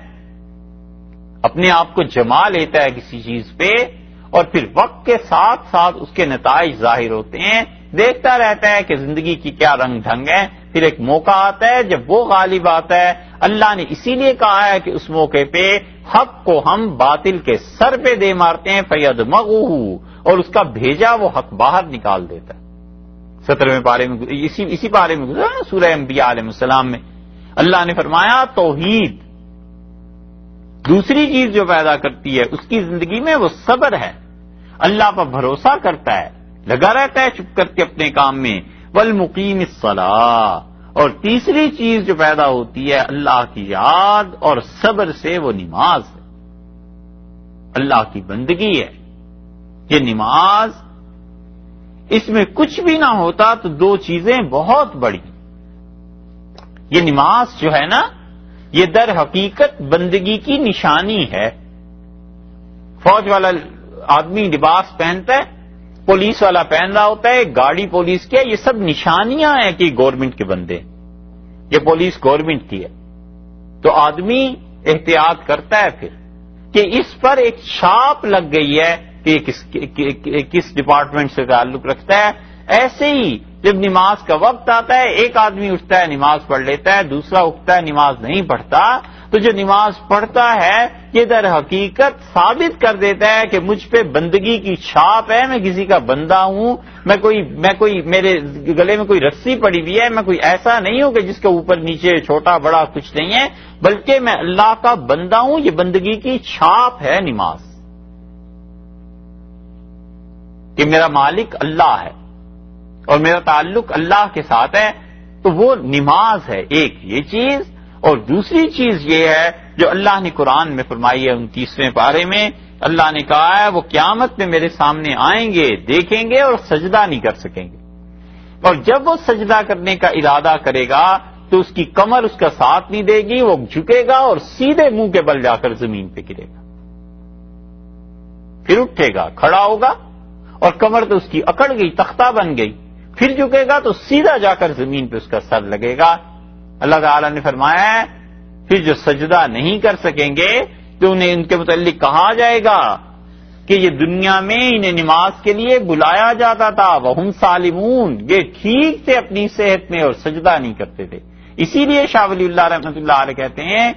اپنے آپ کو جما لیتا ہے کسی چیز پہ اور پھر وقت کے ساتھ ساتھ اس کے نتائج ظاہر ہوتے ہیں، دیکھتا رہتا ہے کہ زندگی کی کیا رنگ ڈھنگ ہے، پھر ایک موقع آتا ہے جب وہ غالب آتا ہے۔ اللہ نے اسی لیے کہا ہے کہ اس موقع پہ حق کو ہم باطل کے سر پہ دے مارتے ہیں، فَيَدْمَغُهُ، اور اس کا بھیجا وہ حق باہر نکال دیتا ہے۔ 17ویں پارے میں اسی پارے میں گزرا نا سورہ انبیاء علیہ السلام میں اللہ نے فرمایا توحید دوسری چیز جو پیدا کرتی ہے اس کی زندگی میں وہ صبر ہے، اللہ پر بھروسہ کرتا ہے، لگا رہتا ہے چپ کر کے اپنے کام میں، والمقیم الصلاۃ، اور تیسری چیز جو پیدا ہوتی ہے اللہ کی یاد اور صبر سے وہ نماز ہے، اللہ کی بندگی ہے۔ یہ نماز، اس میں کچھ بھی نہ ہوتا تو دو چیزیں بہت بڑی، یہ نماز جو ہے نا یہ در حقیقت بندگی کی نشانی ہے۔ فوج والا آدمی لباس پہنتا ہے، پولیس والا پہن رہا ہوتا ہے، گاڑی پولیس کی ہے، یہ سب نشانیاں ہیں کہ گورنمنٹ کے بندے، یہ پولیس گورنمنٹ کی ہے۔ تو آدمی احتیاط کرتا ہے پھر کہ اس پر ایک چھاپ لگ گئی ہے کہ یہ کس ڈپارٹمنٹ سے تعلق رکھتا ہے۔ ایسے ہی جب نماز کا وقت آتا ہے ایک آدمی اٹھتا ہے نماز پڑھ لیتا ہے، دوسرا اٹھتا ہے نماز نہیں پڑھتا، تو جو نماز پڑھتا ہے یہ در حقیقت ثابت کر دیتا ہے کہ مجھ پہ بندگی کی چھاپ ہے، میں کسی کا بندہ ہوں، میں کوئی میرے گلے میں کوئی رسی پڑی ہوئی ہے، میں کوئی ایسا نہیں ہوں کہ جس کے اوپر نیچے چھوٹا بڑا کچھ نہیں ہے، بلکہ میں اللہ کا بندہ ہوں، یہ بندگی کی چھاپ ہے نماز، کہ میرا مالک اللہ ہے اور میرا تعلق اللہ کے ساتھ ہے، تو وہ نماز ہے ایک یہ چیز۔ اور دوسری چیز یہ ہے جو اللہ نے قرآن میں فرمائی ہے 29ویں پارے میں، اللہ نے کہا ہے وہ قیامت میں میرے سامنے آئیں گے، دیکھیں گے اور سجدہ نہیں کر سکیں گے، اور جب وہ سجدہ کرنے کا ارادہ کرے گا تو اس کی کمر اس کا ساتھ نہیں دے گی، وہ جھکے گا اور سیدھے منہ کے بل جا کر زمین پہ گرے گا، پھر اٹھے گا، کھڑا ہوگا اور کمر تو اس کی اکڑ گئی، تختہ بن گئی، پھر جھکے گا تو سیدھا جا کر زمین پہ اس کا سر لگے گا۔ اللہ تعالیٰ نے فرمایا ہے پھر جو سجدہ نہیں کر سکیں گے تو انہیں ان کے متعلق کہا جائے گا کہ یہ دنیا میں انہیں نماز کے لیے بلایا جاتا تھا، وہم سالمون، یہ ٹھیک تھے اپنی صحت میں اور سجدہ نہیں کرتے تھے۔ اسی لیے شاہ ولی اللہ رحمۃ اللہ علیہ کہتے ہیں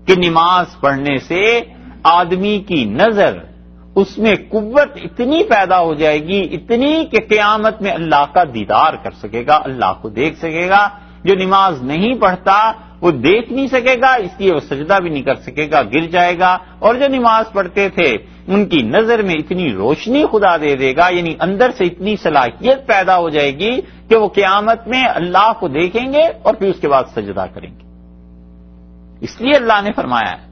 کہ نماز پڑھنے سے آدمی کی نظر، اس میں قوت اتنی پیدا ہو جائے گی، اتنی کہ قیامت میں اللہ کا دیدار کر سکے گا، اللہ کو دیکھ سکے گا۔ جو نماز نہیں پڑھتا وہ دیکھ نہیں سکے گا، اس لیے وہ سجدہ بھی نہیں کر سکے گا، گر جائے گا، اور جو نماز پڑھتے تھے ان کی نظر میں اتنی روشنی خدا دے دے گا، یعنی اندر سے اتنی صلاحیت پیدا ہو جائے گی کہ وہ قیامت میں اللہ کو دیکھیں گے اور پھر اس کے بعد سجدہ کریں گے۔ اس لیے اللہ نے فرمایا ہے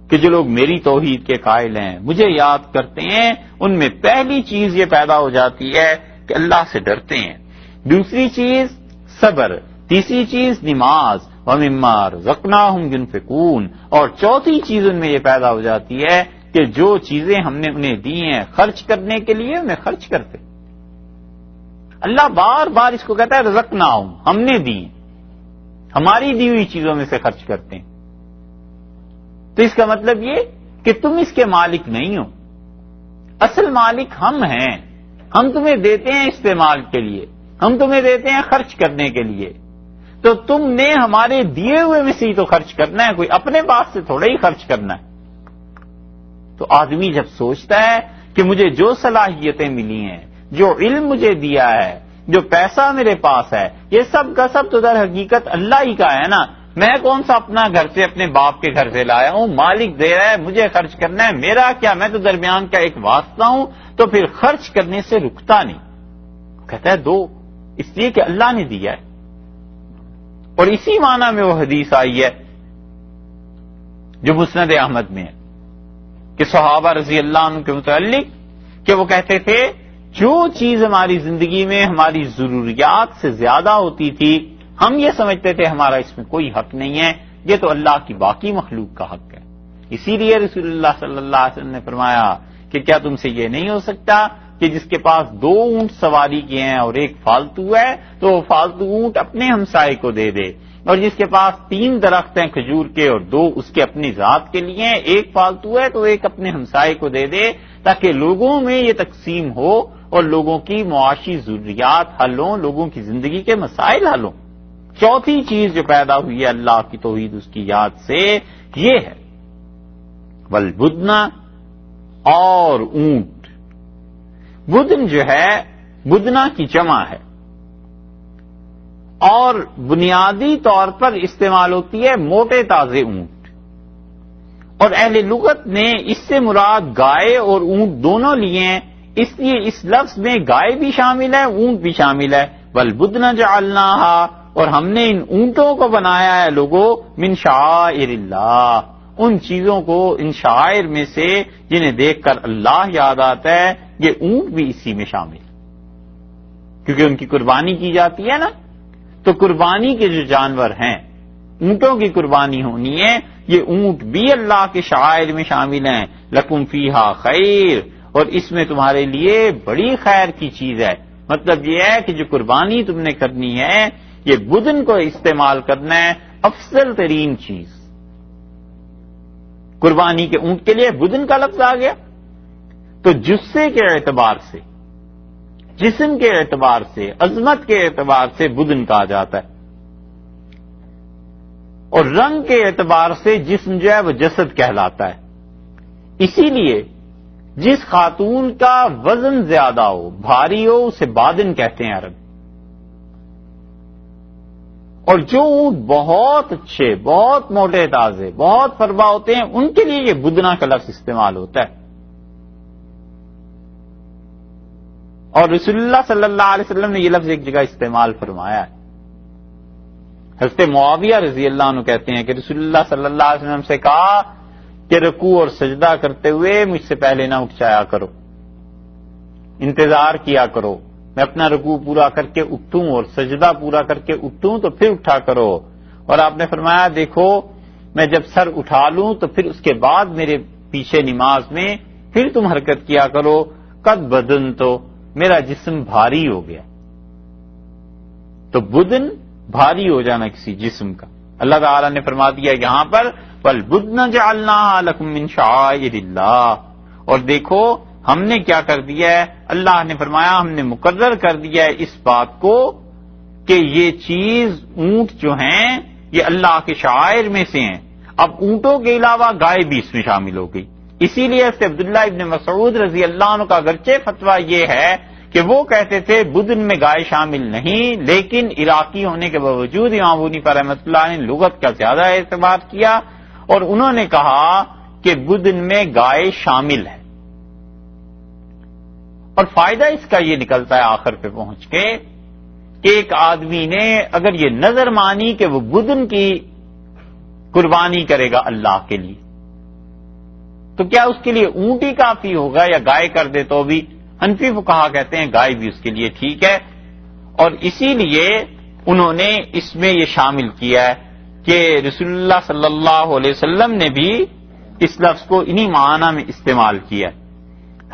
کہ جو لوگ میری توحید کے قائل ہیں، مجھے یاد کرتے ہیں، ان میں پہلی چیز یہ پیدا ہو جاتی ہے کہ اللہ سے ڈرتے ہیں، دوسری چیز صبر، تیسری چیز نماز، وَمِمَّا رَزَقْنَاهُمْ يُنْفِقُونَ، اور چوتھی چیز ان میں یہ پیدا ہو جاتی ہے کہ جو چیزیں ہم نے انہیں دی ہیں خرچ کرنے کے لیے انہیں خرچ کرتے۔ اللہ بار بار اس کو کہتا ہے رزقناہم، ہم نے دی، ہماری دی ہوئی چیزوں میں سے خرچ کرتے ہیں۔ تو اس کا مطلب یہ کہ تم اس کے مالک نہیں ہو، اصل مالک ہم ہیں، ہم تمہیں دیتے ہیں استعمال کے لیے، ہم تمہیں دیتے ہیں خرچ کرنے کے لیے، تو تم نے ہمارے دیے ہوئے میں سے ہی تو خرچ کرنا ہے، کوئی اپنے پاس سے تھوڑا ہی خرچ کرنا ہے۔ تو آدمی جب سوچتا ہے کہ مجھے جو صلاحیتیں ملی ہیں، جو علم مجھے دیا ہے، جو پیسہ میرے پاس ہے، یہ سب کا سب تو در حقیقت اللہ ہی کا ہے نا، میں کون سا اپنا گھر سے اپنے باپ کے گھر سے لایا ہوں، مالک دے رہا ہے، مجھے خرچ کرنا ہے، میرا کیا، میں تو درمیان کا ایک واسطہ ہوں، تو پھر خرچ کرنے سے رکتا نہیں، کہتا ہے دو، اس لیے کہ اللہ نے دیا ہے۔ اور اسی معنی میں وہ حدیث آئی ہے جو مسند احمد میں ہے کہ صحابہ رضی اللہ عنہ کے متعلق کہ وہ کہتے تھے جو چیز ہماری زندگی میں ہماری ضروریات سے زیادہ ہوتی تھی ہم یہ سمجھتے تھے ہمارا اس میں کوئی حق نہیں ہے، یہ تو اللہ کی باقی مخلوق کا حق ہے۔ اسی لیے رسول اللہ صلی اللہ علیہ وسلم نے فرمایا کہ کیا تم سے یہ نہیں ہو سکتا کہ جس کے پاس 2 اونٹ سواری کے ہیں اور ایک فالتو ہے تو وہ فالتو اونٹ اپنے ہمسائے کو دے دے، اور جس کے پاس 3 درخت ہیں کھجور کے اور 2 اس کے اپنی ذات کے لیے ہیں، ایک پالتو ہے تو ایک اپنے ہمسائے کو دے دے تاکہ لوگوں میں یہ تقسیم ہو اور لوگوں کی معاشی ضروریات حل ہوں، لوگوں کی زندگی کے مسائل حل ہوں۔ چوتھی چیز جو پیدا ہوئی ہے اللہ کی توحید اس کی یاد سے یہ ہے والبدنا، اور اونٹ۔ بدن جو ہے بدنا کی جمع ہے اور بنیادی طور پر استعمال ہوتی ہے موٹے تازے اونٹ، اور اہل لغت نے اس سے مراد گائے اور اونٹ دونوں لیے ہیں، اس لیے اس لفظ میں گائے بھی شامل ہے اونٹ بھی شامل ہے۔ والبدنا جعلناہا، اور ہم نے ان اونٹوں کو بنایا ہے لوگوں من شعائر اللہ، ان چیزوں کو ان شعائر میں سے جنہیں دیکھ کر اللہ یاد آتا ہے، یہ اونٹ بھی اسی میں شامل، کیونکہ ان کی قربانی کی جاتی ہے نا، تو قربانی کے جو جانور ہیں اونٹوں کی قربانی ہونی ہے، یہ اونٹ بھی اللہ کے شعائر میں شامل ہیں۔ لکم فیہا خیر، اور اس میں تمہارے لیے بڑی خیر کی چیز ہے، مطلب یہ ہے کہ جو قربانی تم نے کرنی ہے یہ بدن کو استعمال کرنا ہے، افضل ترین چیز۔ قربانی کے اونٹ کے لیے بدن کا لفظ آ گیا، تو جثے کے اعتبار سے، جسم کے اعتبار سے، عظمت کے اعتبار سے بدن کہا جاتا ہے، اور رنگ کے اعتبار سے جسم جو ہے وہ جسد کہلاتا ہے۔ اسی لیے جس خاتون کا وزن زیادہ ہو، بھاری ہو، اسے بادن کہتے ہیں عرب، اور جو اونٹ بہت اچھے، بہت موٹے تازے، بہت فربا ہوتے ہیں ان کے لیے یہ بدنا کا لفظ استعمال ہوتا ہے۔ اور رسول اللہ صلی اللہ علیہ وسلم نے یہ لفظ ایک جگہ استعمال فرمایا ہے۔ حضرت معاویہ رضی اللہ عنہ کہتے ہیں کہ رسول اللہ صلی اللہ علیہ وسلم سے کہا کہ رکوع اور سجدہ کرتے ہوئے مجھ سے پہلے نہ اٹھ جایا کرو، انتظار کیا کرو، میں اپنا رکوع پورا کر کے اٹھوں اور سجدہ پورا کر کے اٹھوں تو پھر اٹھا کرو۔ اور آپ نے فرمایا دیکھو میں جب سر اٹھا لوں تو پھر اس کے بعد میرے پیچھے نماز میں پھر تم حرکت کیا کرو، قد بدن تو میرا جسم بھاری ہو گیا۔ تو بدن بھاری ہو جانا کسی جسم کا، اللہ تعالی نے فرما دیا یہاں پر والبدن جعلناہا لکم من شعائر اللہ، اور دیکھو ہم نے کیا کر دیا ہے، اللہ نے فرمایا ہم نے مقرر کر دیا ہے اس بات کو کہ یہ چیز اونٹ جو ہیں یہ اللہ کے شعائر میں سے ہیں۔ اب اونٹوں کے علاوہ گائے بھی اس میں شامل ہو گئی، اسی لیے سے عبداللہ ابن مسعود رضی اللہ عنہ کا اگرچہ فتویٰ یہ ہے کہ وہ کہتے تھے بدن میں گائے شامل نہیں، لیکن عراقی ہونے کے باوجود امام ابو حنیفہ رحمۃ اللہ نے لغت کا زیادہ اعتبار کیا اور انہوں نے کہا کہ بدن میں گائے شامل ہے۔ اور فائدہ اس کا یہ نکلتا ہے آخر پہ پہنچ کے کہ ایک آدمی نے اگر یہ نظر مانی کہ وہ بدن کی قربانی کرے گا اللہ کے لیے، تو کیا اس کے لیے اونٹ ہی کافی ہوگا یا گائے کر دے تو بھی؟ حنفی فقہا کہتے ہیں گائے بھی اس کے لیے ٹھیک ہے، اور اسی لیے انہوں نے اس میں یہ شامل کیا ہے کہ رسول اللہ صلی اللہ علیہ وسلم نے بھی اس لفظ کو انہی معنی میں استعمال کیا۔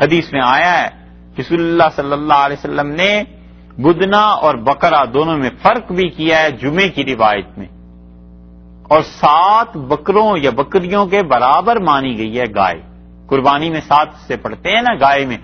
حدیث میں آیا ہے رسول اللہ صلی اللہ علیہ وسلم نے بدنا اور بقرہ دونوں میں فرق بھی کیا ہے جمعے کی روایت میں، اور 7 بکروں یا بکریوں کے برابر مانی گئی ہے گائے۔ قربانی میں 7 حصے پڑتے ہیں نا گائے میں،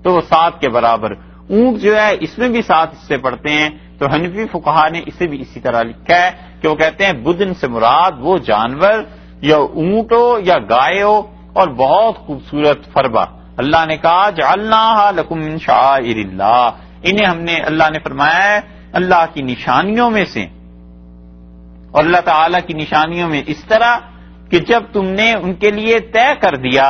تو وہ 7 کے برابر۔ اونٹ جو ہے اس میں بھی 7 حصے پڑتے ہیں، تو حنفی فقہا نے اسے بھی اسی طرح لکھا ہے کہ وہ کہتے ہیں بدن سے مراد وہ جانور یا اونٹ ہو یا گائے ہو اور بہت خوبصورت فربا۔ اللہ نے کہا جعلناہا لکم من شعائر اللہ، انہیں ہم نے، اللہ نے فرمایا ہے، اللہ کی نشانیوں میں سے، اور اللہ تعالی کی نشانیوں میں اس طرح کہ جب تم نے ان کے لیے طے کر دیا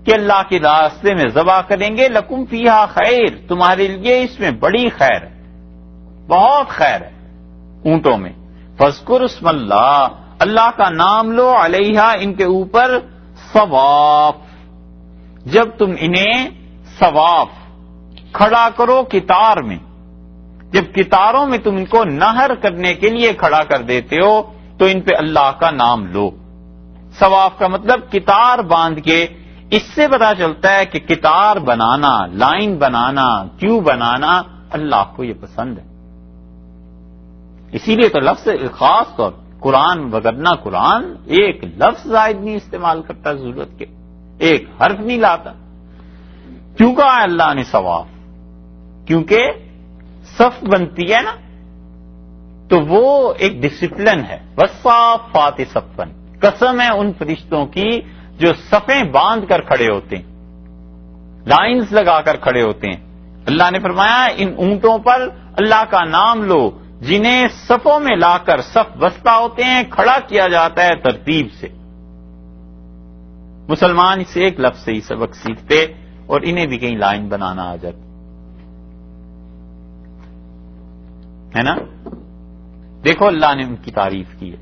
کہ اللہ کے راستے میں ذبح کریں گے، لکم فیہا خیر، تمہارے لیے اس میں بڑی خیر ہے، بہت خیر ہے اونٹوں میں۔ فاذکر اسم اللہ، اللہ کا نام لو، علیہا، ان کے اوپر، صواف، جب تم انہیں صواف کھڑا کرو کتار میں، جب کتاروں میں تم ان کو نہر کرنے کے لیے کھڑا کر دیتے ہو تو ان پہ اللہ کا نام لو۔ صواف کا مطلب کتار باندھ کے، اس سے پتا چلتا ہے کہ کتار بنانا، لائن بنانا، کیو بنانا اللہ کو یہ پسند ہے۔ اسی لیے تو لفظ خاص طور قرآن وگرنہ قرآن ایک لفظ زائد نہیں استعمال کرتا ضرورت کے، ایک حرف نہیں لاتا. کیوں کہا ہے اللہ نے ثواف؟ کیونکہ صف بنتی ہے نا تو وہ ایک ڈسپلن ہے. والصافات صفا، قسم ہے ان فرشتوں کی جو صفیں باندھ کر کھڑے ہوتے ہیں، لائنز لگا کر کھڑے ہوتے ہیں. اللہ نے فرمایا ان اونٹوں پر اللہ کا نام لو جنہیں صفوں میں لا کر صف بستہ ہوتے ہیں، کھڑا کیا جاتا ہے ترتیب سے. مسلمان اس ایک لفظ سے ہی سبق سیکھتے اور انہیں بھی کہیں لائن بنانا آ جاتی ہے نا. دیکھو اللہ نے ان کی تعریف کی ہے.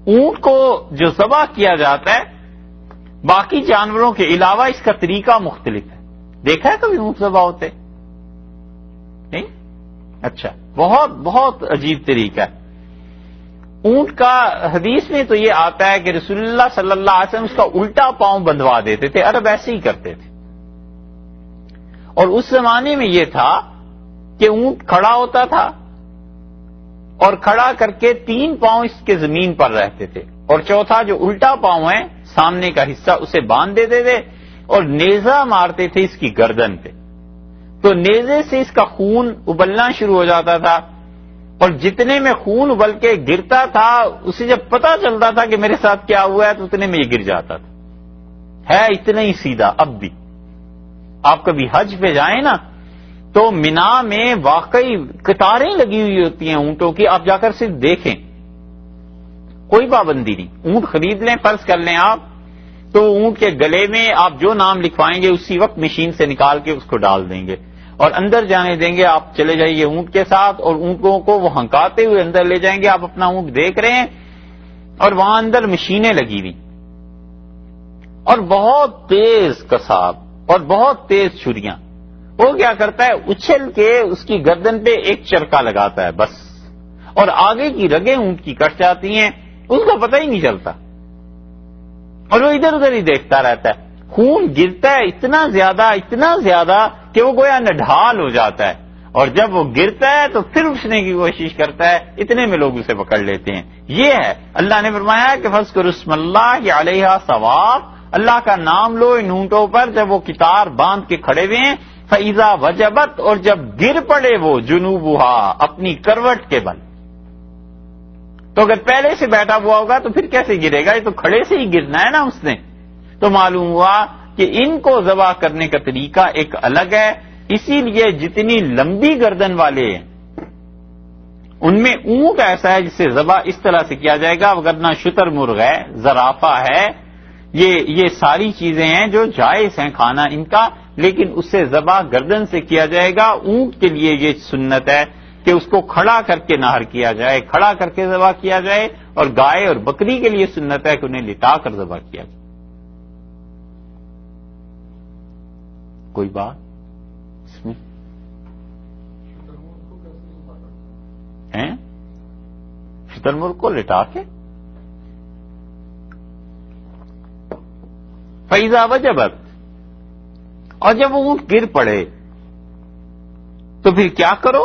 اونٹ کو جو ذبح کیا جاتا ہے باقی جانوروں کے علاوہ اس کا طریقہ مختلف ہے. دیکھا ہے کبھی اونٹ ذبح ہوتے؟ نہیں؟ اچھا، بہت بہت عجیب طریقہ ہے. اونٹ کا حدیث میں تو یہ آتا ہے کہ رسول اللہ صلی اللہ علیہ وسلم اس کا الٹا پاؤں بندھوا دیتے تھے. عرب ایسے ہی کرتے تھے. اور اس زمانے میں یہ تھا کہ اونٹ کھڑا ہوتا تھا اور کھڑا کر کے 3 پاؤں اس کے زمین پر رہتے تھے اور چوتھا جو الٹا پاؤں ہے سامنے کا حصہ اسے باندھ دیتے تھے اور نیزہ مارتے تھے اس کی گردن پہ. تو نیزے سے اس کا خون ابلنا شروع ہو جاتا تھا اور جتنے میں خون ابل کے گرتا تھا اسے جب پتا چلتا تھا کہ میرے ساتھ کیا ہوا ہے تو اتنے میں یہ گر جاتا تھا. ہے اتنا ہی سیدھا. اب بھی آپ کبھی حج پہ جائیں نا تو مینا میں واقعی قطاریں لگی ہوئی ہوتی ہیں اونٹوں کی. آپ جا کر صرف دیکھیں، کوئی پابندی نہیں. اونٹ خرید لیں، فرض کر لیں آپ، تو اونٹ کے گلے میں آپ جو نام لکھوائیں گے اسی وقت مشین سے نکال کے اس کو ڈال دیں گے اور اندر جانے دیں گے. آپ چلے جائیے اونٹ کے ساتھ اور اونٹوں کو وہ ہنکاتے ہوئے اندر لے جائیں گے. آپ اپنا اونٹ دیکھ رہے ہیں اور وہاں اندر مشینیں لگی ہوئی اور بہت تیز قصاب اور بہت تیز چھریاں. وہ کیا کرتا ہے اچھل کے اس کی گردن پہ ایک چرکا لگاتا ہے بس، اور آگے کی رگیں اونٹ کی کٹ جاتی ہیں، اس کو پتہ ہی نہیں چلتا اور وہ ادھر ادھر ہی دیکھتا رہتا ہے. خون گرتا ہے اتنا زیادہ کہ وہ گویا نڈھال ہو جاتا ہے اور جب وہ گرتا ہے تو پھر اٹھنے کی کوشش کرتا ہے. اتنے میں لوگ اسے پکڑ لیتے ہیں. یہ ہے اللہ نے فرمایا کہ فذکر اسم اللہ علیہ ثواب، اللہ کا نام لو ان اونٹوں پر جب وہ قطار باندھ کے کھڑے ہوئے ہیں. فَإِذَا وَجَبَتْ، اور جب گر پڑے وہ جنوبها، اپنی کروٹ کے بل. تو اگر پہلے سے بیٹھا ہوا ہوگا تو پھر کیسے گرے گا؟ یہ تو کھڑے سے ہی گرنا ہے نا اس نے. تو معلوم ہوا کہ ان کو ذبح کرنے کا طریقہ ایک الگ ہے. اسی لیے جتنی لمبی گردن والے ہیں ان میں اونٹ ایسا ہے جسے ذبح اس طرح سے کیا جائے گا. وگرنہ شتر مرغ ہے، زرافہ ہے، یہ ساری چیزیں ہیں جو جائز ہیں کھانا ان کا، لیکن اس سے ذبح گردن سے کیا جائے گا. اونٹ کے لیے یہ سنت ہے کہ اس کو کھڑا کر کے نہر کیا جائے، کھڑا کر کے ذبح کیا جائے. اور گائے اور بکری کے لیے سنت ہے کہ انہیں لٹا کر ذبح کیا جائے. کوئی بات اس میں ہیں؟ شتر مرغ کو لٹا کے فَإِذَا وَجَبَتْ، اور جب وہ اونٹ گر پڑے تو پھر کیا کرو؟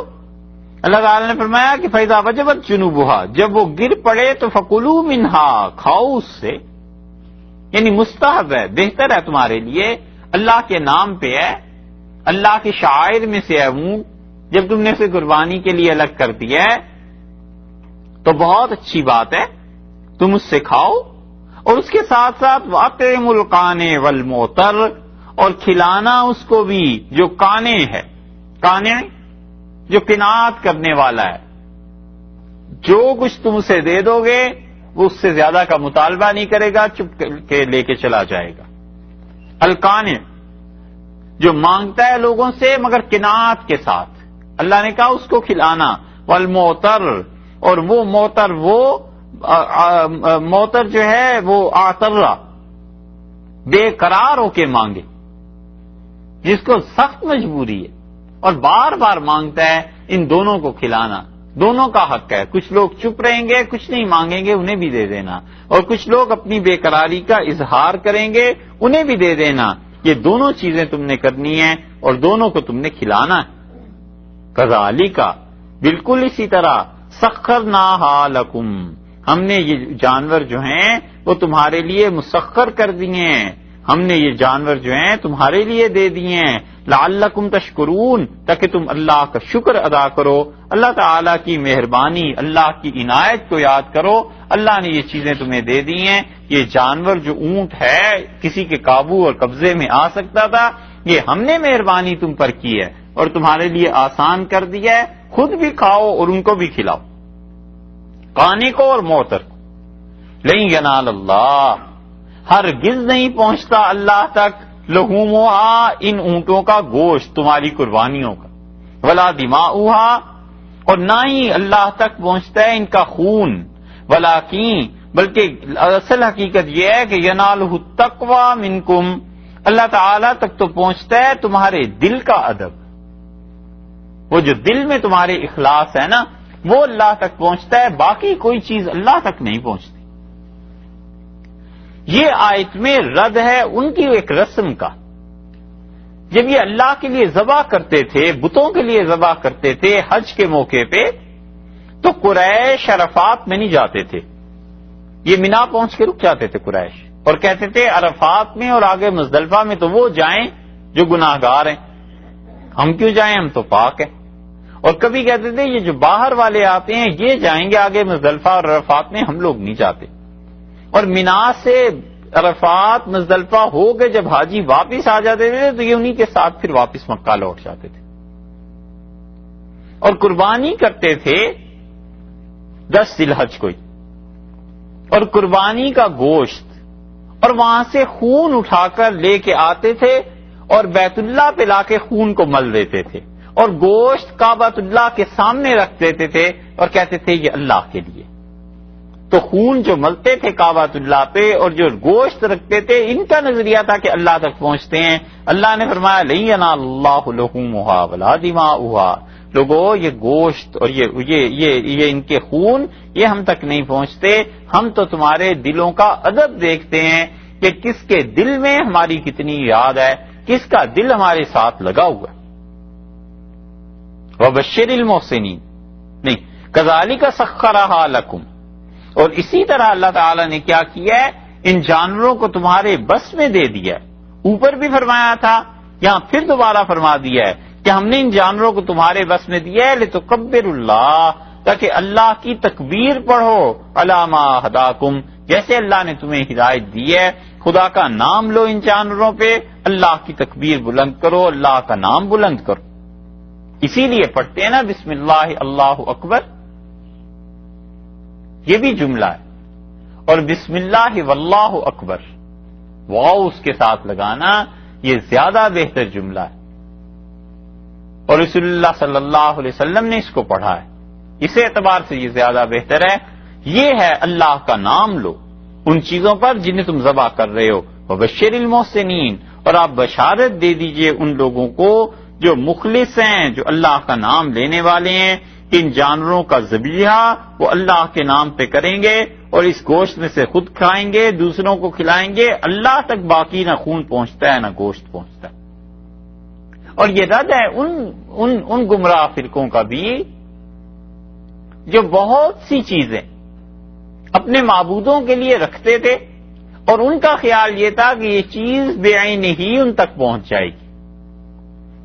اللہ تعالیٰ نے فرمایا کہ فَإِذَا وَجَبَتْ جُنُوبُهَا، جب وہ گر پڑے تو فَكُلُوا مِنْهَا، کھاؤ اس سے. یعنی مستحب ہے، بہتر ہے تمہارے لیے، اللہ کے نام پہ ہے، اللہ کے شعائر میں سے ہے اونٹ. جب تم نے اسے قربانی کے لیے الگ کر دیا ہے تو بہت اچھی بات ہے، تم اس سے کھاؤ. اور اس کے ساتھ ساتھ وَأَطْعِمُوا الْقَانِعَ وَالْمُعْتَرَّ، اور کھلانا اس کو بھی جو قانع ہے. قانع جو قناعت کرنے والا ہے، جو کچھ تم اسے دے دو گے وہ اس سے زیادہ کا مطالبہ نہیں کرے گا، چپ کے لے کے چلا جائے گا. القانع جو مانگتا ہے لوگوں سے مگر قناعت کے ساتھ، اللہ نے کہا اس کو کھلانا. والمعتر، اور وہ معتر، وہ معتر جو ہے وہ آترہ، بے قرار ہو کے مانگے، جس کو سخت مجبوری ہے اور بار بار مانگتا ہے، ان دونوں کو کھلانا. دونوں کا حق ہے. کچھ لوگ چپ رہیں گے، کچھ نہیں مانگیں گے، انہیں بھی دے دینا. اور کچھ لوگ اپنی بے قراری کا اظہار کریں گے، انہیں بھی دے دینا. یہ دونوں چیزیں تم نے کرنی ہیں اور دونوں کو تم نے کھلانا ہے. کذالک، بالکل اسی طرح سخرناہا لکم، ہم نے یہ جانور جو ہیں وہ تمہارے لیے مسخر کر دیے ہیں، ہم نے یہ جانور جو ہیں تمہارے لیے دے دیے ہیں، لعلکم تشکرون، تاکہ تم اللہ کا شکر ادا کرو، اللہ تعالیٰ کی مہربانی، اللہ کی عنایت کو یاد کرو، اللہ نے یہ چیزیں تمہیں دے دی ہیں۔ یہ جانور جو اونٹ ہے کسی کے قابو اور قبضے میں آ سکتا تھا، یہ ہم نے مہربانی تم پر کی ہے اور تمہارے لیے آسان کر دیا ہے، خود بھی کھاؤ اور ان کو بھی کھلاؤ، کانے کو اور معتر کو۔ لن ینال اللہ، ہرگز نہیں پہنچتا اللہ تک لحومھا، ان اونٹوں کا گوشت، تمہاری قربانیوں کا، ولا دماؤھا، اور نہ ہی اللہ تک پہنچتا ہے ان کا خون، ولیکن، بلکہ اصل حقیقت یہ ہے کہ ینالہ التقوی منکم، اللہ تعالیٰ تک تو پہنچتا ہے تمہارے دل کا ادب، وہ جو دل میں تمہارے اخلاص ہے نا وہ اللہ تک پہنچتا ہے، باقی کوئی چیز اللہ تک نہیں پہنچتی۔ یہ آیت میں رد ہے ان کی ایک رسم کا، جب یہ اللہ کے لیے ذبح کرتے تھے، بتوں کے لیے ذبح کرتے تھے حج کے موقع پہ، تو قریش عرفات میں نہیں جاتے تھے، یہ منا پہنچ کے رک جاتے تھے قریش، اور کہتے تھے عرفات میں اور آگے مزدلفہ میں تو وہ جائیں جو گناہگار ہیں، ہم کیوں جائیں، ہم تو پاک ہیں۔ اور کبھی کہتے تھے یہ جو باہر والے آتے ہیں یہ جائیں گے آگے مزدلفہ اور عرفات میں، ہم لوگ نہیں جاتے۔ اور منا سے عرفات مزدلفہ ہو کے جب حاجی واپس آ جاتے تھے تو یہ انہی کے ساتھ پھر واپس مکہ لوٹ جاتے تھے، اور قربانی کرتے تھے 10 ذی الحج کو، اور قربانی کا گوشت اور وہاں سے خون اٹھا کر لے کے آتے تھے اور بیت اللہ پہ لا کے خون کو مل دیتے تھے، اور گوشت کعبۃ اللہ کے سامنے رکھ دیتے تھے اور کہتے تھے یہ اللہ کے لیے۔ تو خون جو ملتے تھے کعبۃ اللہ پہ اور جو گوشت رکھتے تھے، ان کا نظریہ تھا کہ اللہ تک پہنچتے ہیں۔ اللہ نے فرمایا لن ینال اللہ لحومھا ولا دماؤھا، لوگو یہ گوشت اور یہ ان کے خون یہ ہم تک نہیں پہنچتے، ہم تو تمہارے دلوں کا ادب دیکھتے ہیں کہ کس کے دل میں ہماری کتنی یاد ہے، کس کا دل ہمارے ساتھ لگا ہوا ہے۔ وبشر المحسنین، نہیں کذالک سخرھا لکم، اور اسی طرح اللہ تعالیٰ نے کیا کیا ہے، ان جانوروں کو تمہارے بس میں دے دیا ہے۔ اوپر بھی فرمایا تھا، یہاں پھر دوبارہ فرما دیا ہے کہ ہم نے ان جانوروں کو تمہارے بس میں دیا ہے لتکبروا اللہ، تاکہ اللہ کی تکبیر پڑھو، علی ما ھداکم، جیسے اللہ نے تمہیں ہدایت دی ہے، خدا کا نام لو ان جانوروں پہ، اللہ کی تکبیر بلند کرو، اللہ کا نام بلند کرو۔ اسی لیے پڑھتے ہیں نا بسم اللہ اللہ اکبر، یہ بھی جملہ ہے، اور بسم اللہ واللہ اکبر، واو اس کے ساتھ لگانا یہ زیادہ بہتر جملہ ہے، اور رسول اللہ صلی اللہ علیہ وسلم نے اس کو پڑھا ہے، اس اعتبار سے یہ زیادہ بہتر ہے۔ یہ ہے اللہ کا نام لو ان چیزوں پر جنہیں تم ذبح کر رہے ہو، وبشر المحسنین، اور آپ بشارت دے دیجئے ان لوگوں کو جو مخلص ہیں، جو اللہ کا نام لینے والے ہیں، ان جانوروں کا ذبیحہ وہ اللہ کے نام پہ کریں گے اور اس گوشت میں سے خود کھائیں گے، دوسروں کو کھلائیں گے، اللہ تک باقی نہ خون پہنچتا ہے نہ گوشت پہنچتا ہے۔ اور یہ رد ہے ان گمراہ فرقوں کا بھی جو بہت سی چیزیں اپنے معبودوں کے لیے رکھتے تھے اور ان کا خیال یہ تھا کہ یہ چیز بے عین ہی ان تک پہنچ جائے گی،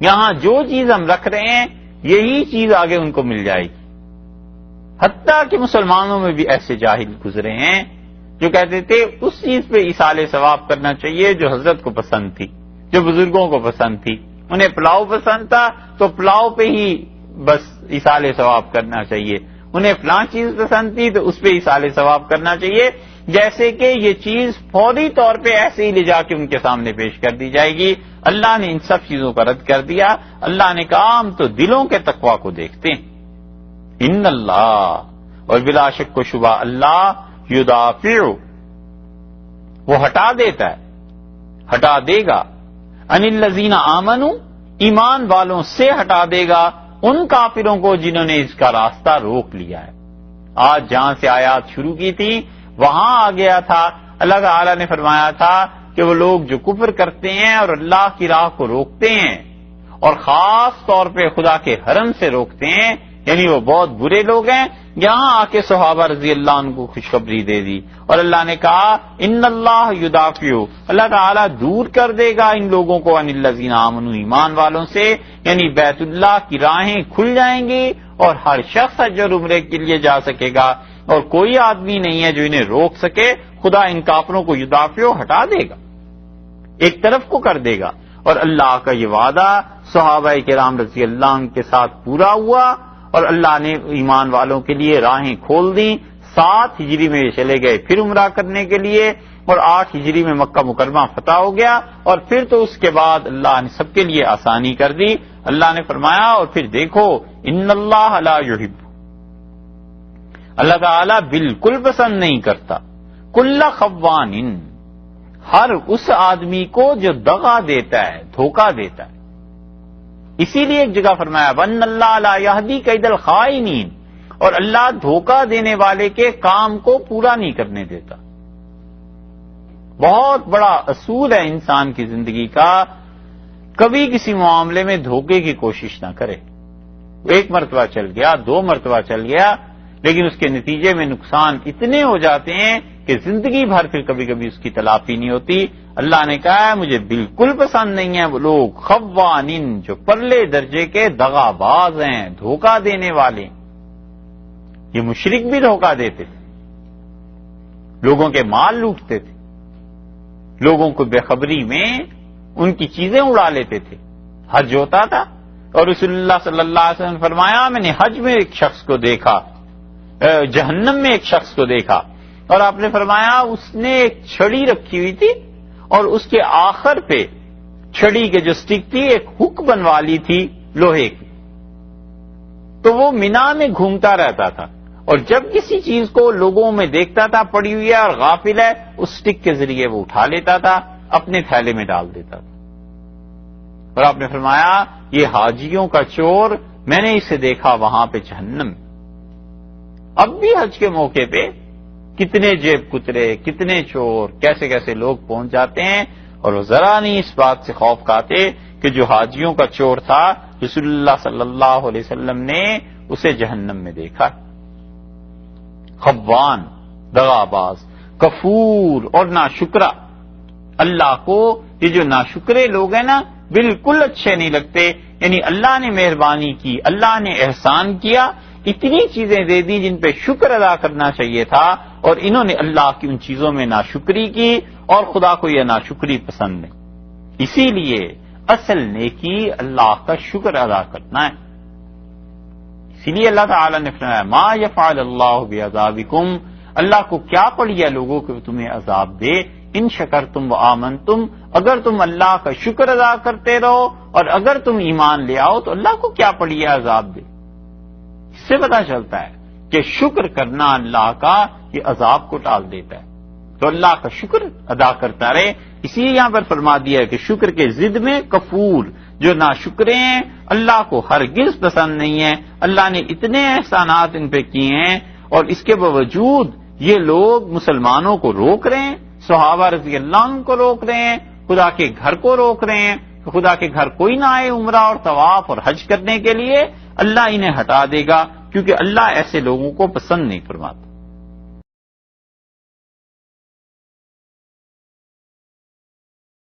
یہاں جو چیز ہم رکھ رہے ہیں یہی چیز آگے ان کو مل جائے گی۔ حتیٰ کہ مسلمانوں میں بھی ایسے جاہل گزرے ہیں جو کہتے تھے اس چیز پہ ایصال ثواب کرنا چاہیے جو حضرت کو پسند تھی، جو بزرگوں کو پسند تھی، انہیں پلاؤ پسند تھا تو پلاؤ پہ ہی بس ایصال ثواب کرنا چاہیے، انہیں فلاں چیز پسند تھی تو اس پہ ایصال ثواب کرنا چاہیے، جیسے کہ یہ چیز فوری طور پہ ایسے ہی لے جا کے ان کے سامنے پیش کر دی جائے گی۔ اللہ نے ان سب چیزوں کا رد کر دیا، اللہ نے کہا ہم تو دلوں کے تقویٰ کو دیکھتے ہیں۔ ان اللہ، اور بلا شک و شبہ اللہ، یدافع، وہ ہٹا دیتا ہے، ہٹا دے گا، ان الذین آمنوا، ایمان والوں سے ہٹا دے گا ان کافروں کو جنہوں نے اس کا راستہ روک لیا ہے۔ آج جہاں سے آیات شروع کی تھی وہاں آ گیا تھا، اللہ تعالی نے فرمایا تھا کہ وہ لوگ جو کفر کرتے ہیں اور اللہ کی راہ کو روکتے ہیں اور خاص طور پہ خدا کے حرم سے روکتے ہیں، یعنی وہ بہت برے لوگ ہیں، یہاں آ کے صحابہ رضی اللہ عنہ کو خوشخبری دے دی، اور اللہ نے کہا ان اللہ یدافع، اللہ تعالیٰ دور کر دے گا ان لوگوں کو عن الذین آمنوا، ایمان والوں سے، یعنی بیت اللہ کی راہیں کھل جائیں گی اور ہر شخص حج اور عمرے کے لیے جا سکے گا، اور کوئی آدمی نہیں ہے جو انہیں روک سکے، خدا ان کافروں کو یدافع ہٹا دے گا، ایک طرف کو کر دے گا۔ اور اللہ کا یہ وعدہ صحابہ کرام رضی اللہ عنہ کے ساتھ پورا ہوا، اور اللہ نے ایمان والوں کے لیے راہیں کھول دیں۔ 7 ہجری میں چلے گئے پھر عمرہ کرنے کے لیے، اور 8 ہجری میں مکہ مکرمہ فتح ہو گیا، اور پھر تو اس کے بعد اللہ نے سب کے لیے آسانی کر دی۔ اللہ نے فرمایا اور پھر دیکھو ان اللہ لا یحب، اللہ تعالیٰ بالکل پسند نہیں کرتا کل خوان، ہر اس آدمی کو جو دغا دیتا ہے، دھوکہ دیتا ہے۔ اسی لیے ایک جگہ فرمایا وَأَنَّ اللَّهَ لَا يَهْدِي كَيْدَ الْخَائِنِينَ، اور اللہ دھوکہ دینے والے کے کام کو پورا نہیں کرنے دیتا۔ بہت بڑا اصول ہے انسان کی زندگی کا، کبھی کسی معاملے میں دھوکے کی کوشش نہ کرے۔ ایک مرتبہ چل گیا، 2 مرتبہ چل گیا، لیکن اس کے نتیجے میں نقصان اتنے ہو جاتے ہیں کہ زندگی بھر پھر کبھی کبھی اس کی تلافی نہیں ہوتی۔ اللہ نے کہا ہے مجھے بالکل پسند نہیں ہے وہ لوگ خوانین، جو پرلے درجے کے دغا باز ہیں، دھوکہ دینے والے۔ یہ مشرک بھی دھوکہ دیتے تھے، لوگوں کے مال لوٹتے تھے، لوگوں کو بے خبری میں ان کی چیزیں اڑا لیتے تھے۔ حج ہوتا تھا اور رسول اللہ صلی اللہ علیہ وسلم نے فرمایا میں نے حج میں ایک شخص کو دیکھا، جہنم میں ایک شخص کو دیکھا، اور آپ نے فرمایا اس نے ایک چھڑی رکھی ہوئی تھی اور اس کے آخر پہ چھڑی کے جو سٹک تھی ایک ہک بنوا لی تھی لوہے کی، تو وہ مینا میں گھومتا رہتا تھا، اور جب کسی چیز کو لوگوں میں دیکھتا تھا پڑی ہوئی ہے اور غافل ہے، اس سٹک کے ذریعے وہ اٹھا لیتا تھا، اپنے تھیلے میں ڈال دیتا تھا۔ اور آپ نے فرمایا یہ حاجیوں کا چور، میں نے اسے دیکھا وہاں پہ جہنم میں۔ اب بھی حج کے موقع پہ کتنے جیب کترے، کتنے چور، کیسے کیسے لوگ پہنچ جاتے ہیں، اور وہ ذرا نہیں اس بات سے خوف کھاتے کہ جو حاجیوں کا چور تھا رسول اللہ صلی اللہ علیہ وسلم نے اسے جہنم میں دیکھا۔ خوان، دغاباز، کفور اور ناشکرا، اللہ کو یہ جو ناشکرے لوگ ہیں نا بالکل اچھے نہیں لگتے، یعنی اللہ نے مہربانی کی، اللہ نے احسان کیا، اتنی چیزیں دے دی جن پہ شکر ادا کرنا چاہیے تھا، اور انہوں نے اللہ کی ان چیزوں میں ناشکری کی، اور خدا کو یہ ناشکری پسند نہیں۔ اسی لیے اصل نیکی اللہ کا شکر ادا کرنا ہے۔ اسی لیے اللہ تعالیٰ نے فرمایا ما یفعل اللہ بعذابکم، اللہ کو کیا پڑی ہے لوگوں کو تمہیں عذاب دے، ان شکرتم و آمنتم، اگر تم اللہ کا شکر ادا کرتے رہو اور اگر تم ایمان لے آؤ تو اللہ کو کیا پڑی ہے عذاب دے۔ اس سے پتہ چلتا ہے کہ شکر کرنا اللہ کا یہ عذاب کو ٹال دیتا ہے، تو اللہ کا شکر ادا کرتا رہے۔ اسی لیے یہاں پر فرما دیا ہے کہ شکر کے ضد میں کفور، جو ناشکرے ہیں، اللہ کو ہرگز پسند نہیں ہے۔ اللہ نے اتنے احسانات ان پہ کیے ہیں، اور اس کے باوجود یہ لوگ مسلمانوں کو روک رہے ہیں، صحابہ رضی اللہ عنہ کو روک رہے ہیں، خدا کے گھر کو روک رہے ہیں کہ خدا کے گھر کوئی نہ آئے عمرہ اور طواف اور حج کرنے کے لیے، اللہ انہیں ہٹا دے گا، کیونکہ اللہ ایسے لوگوں کو پسند نہیں فرماتا۔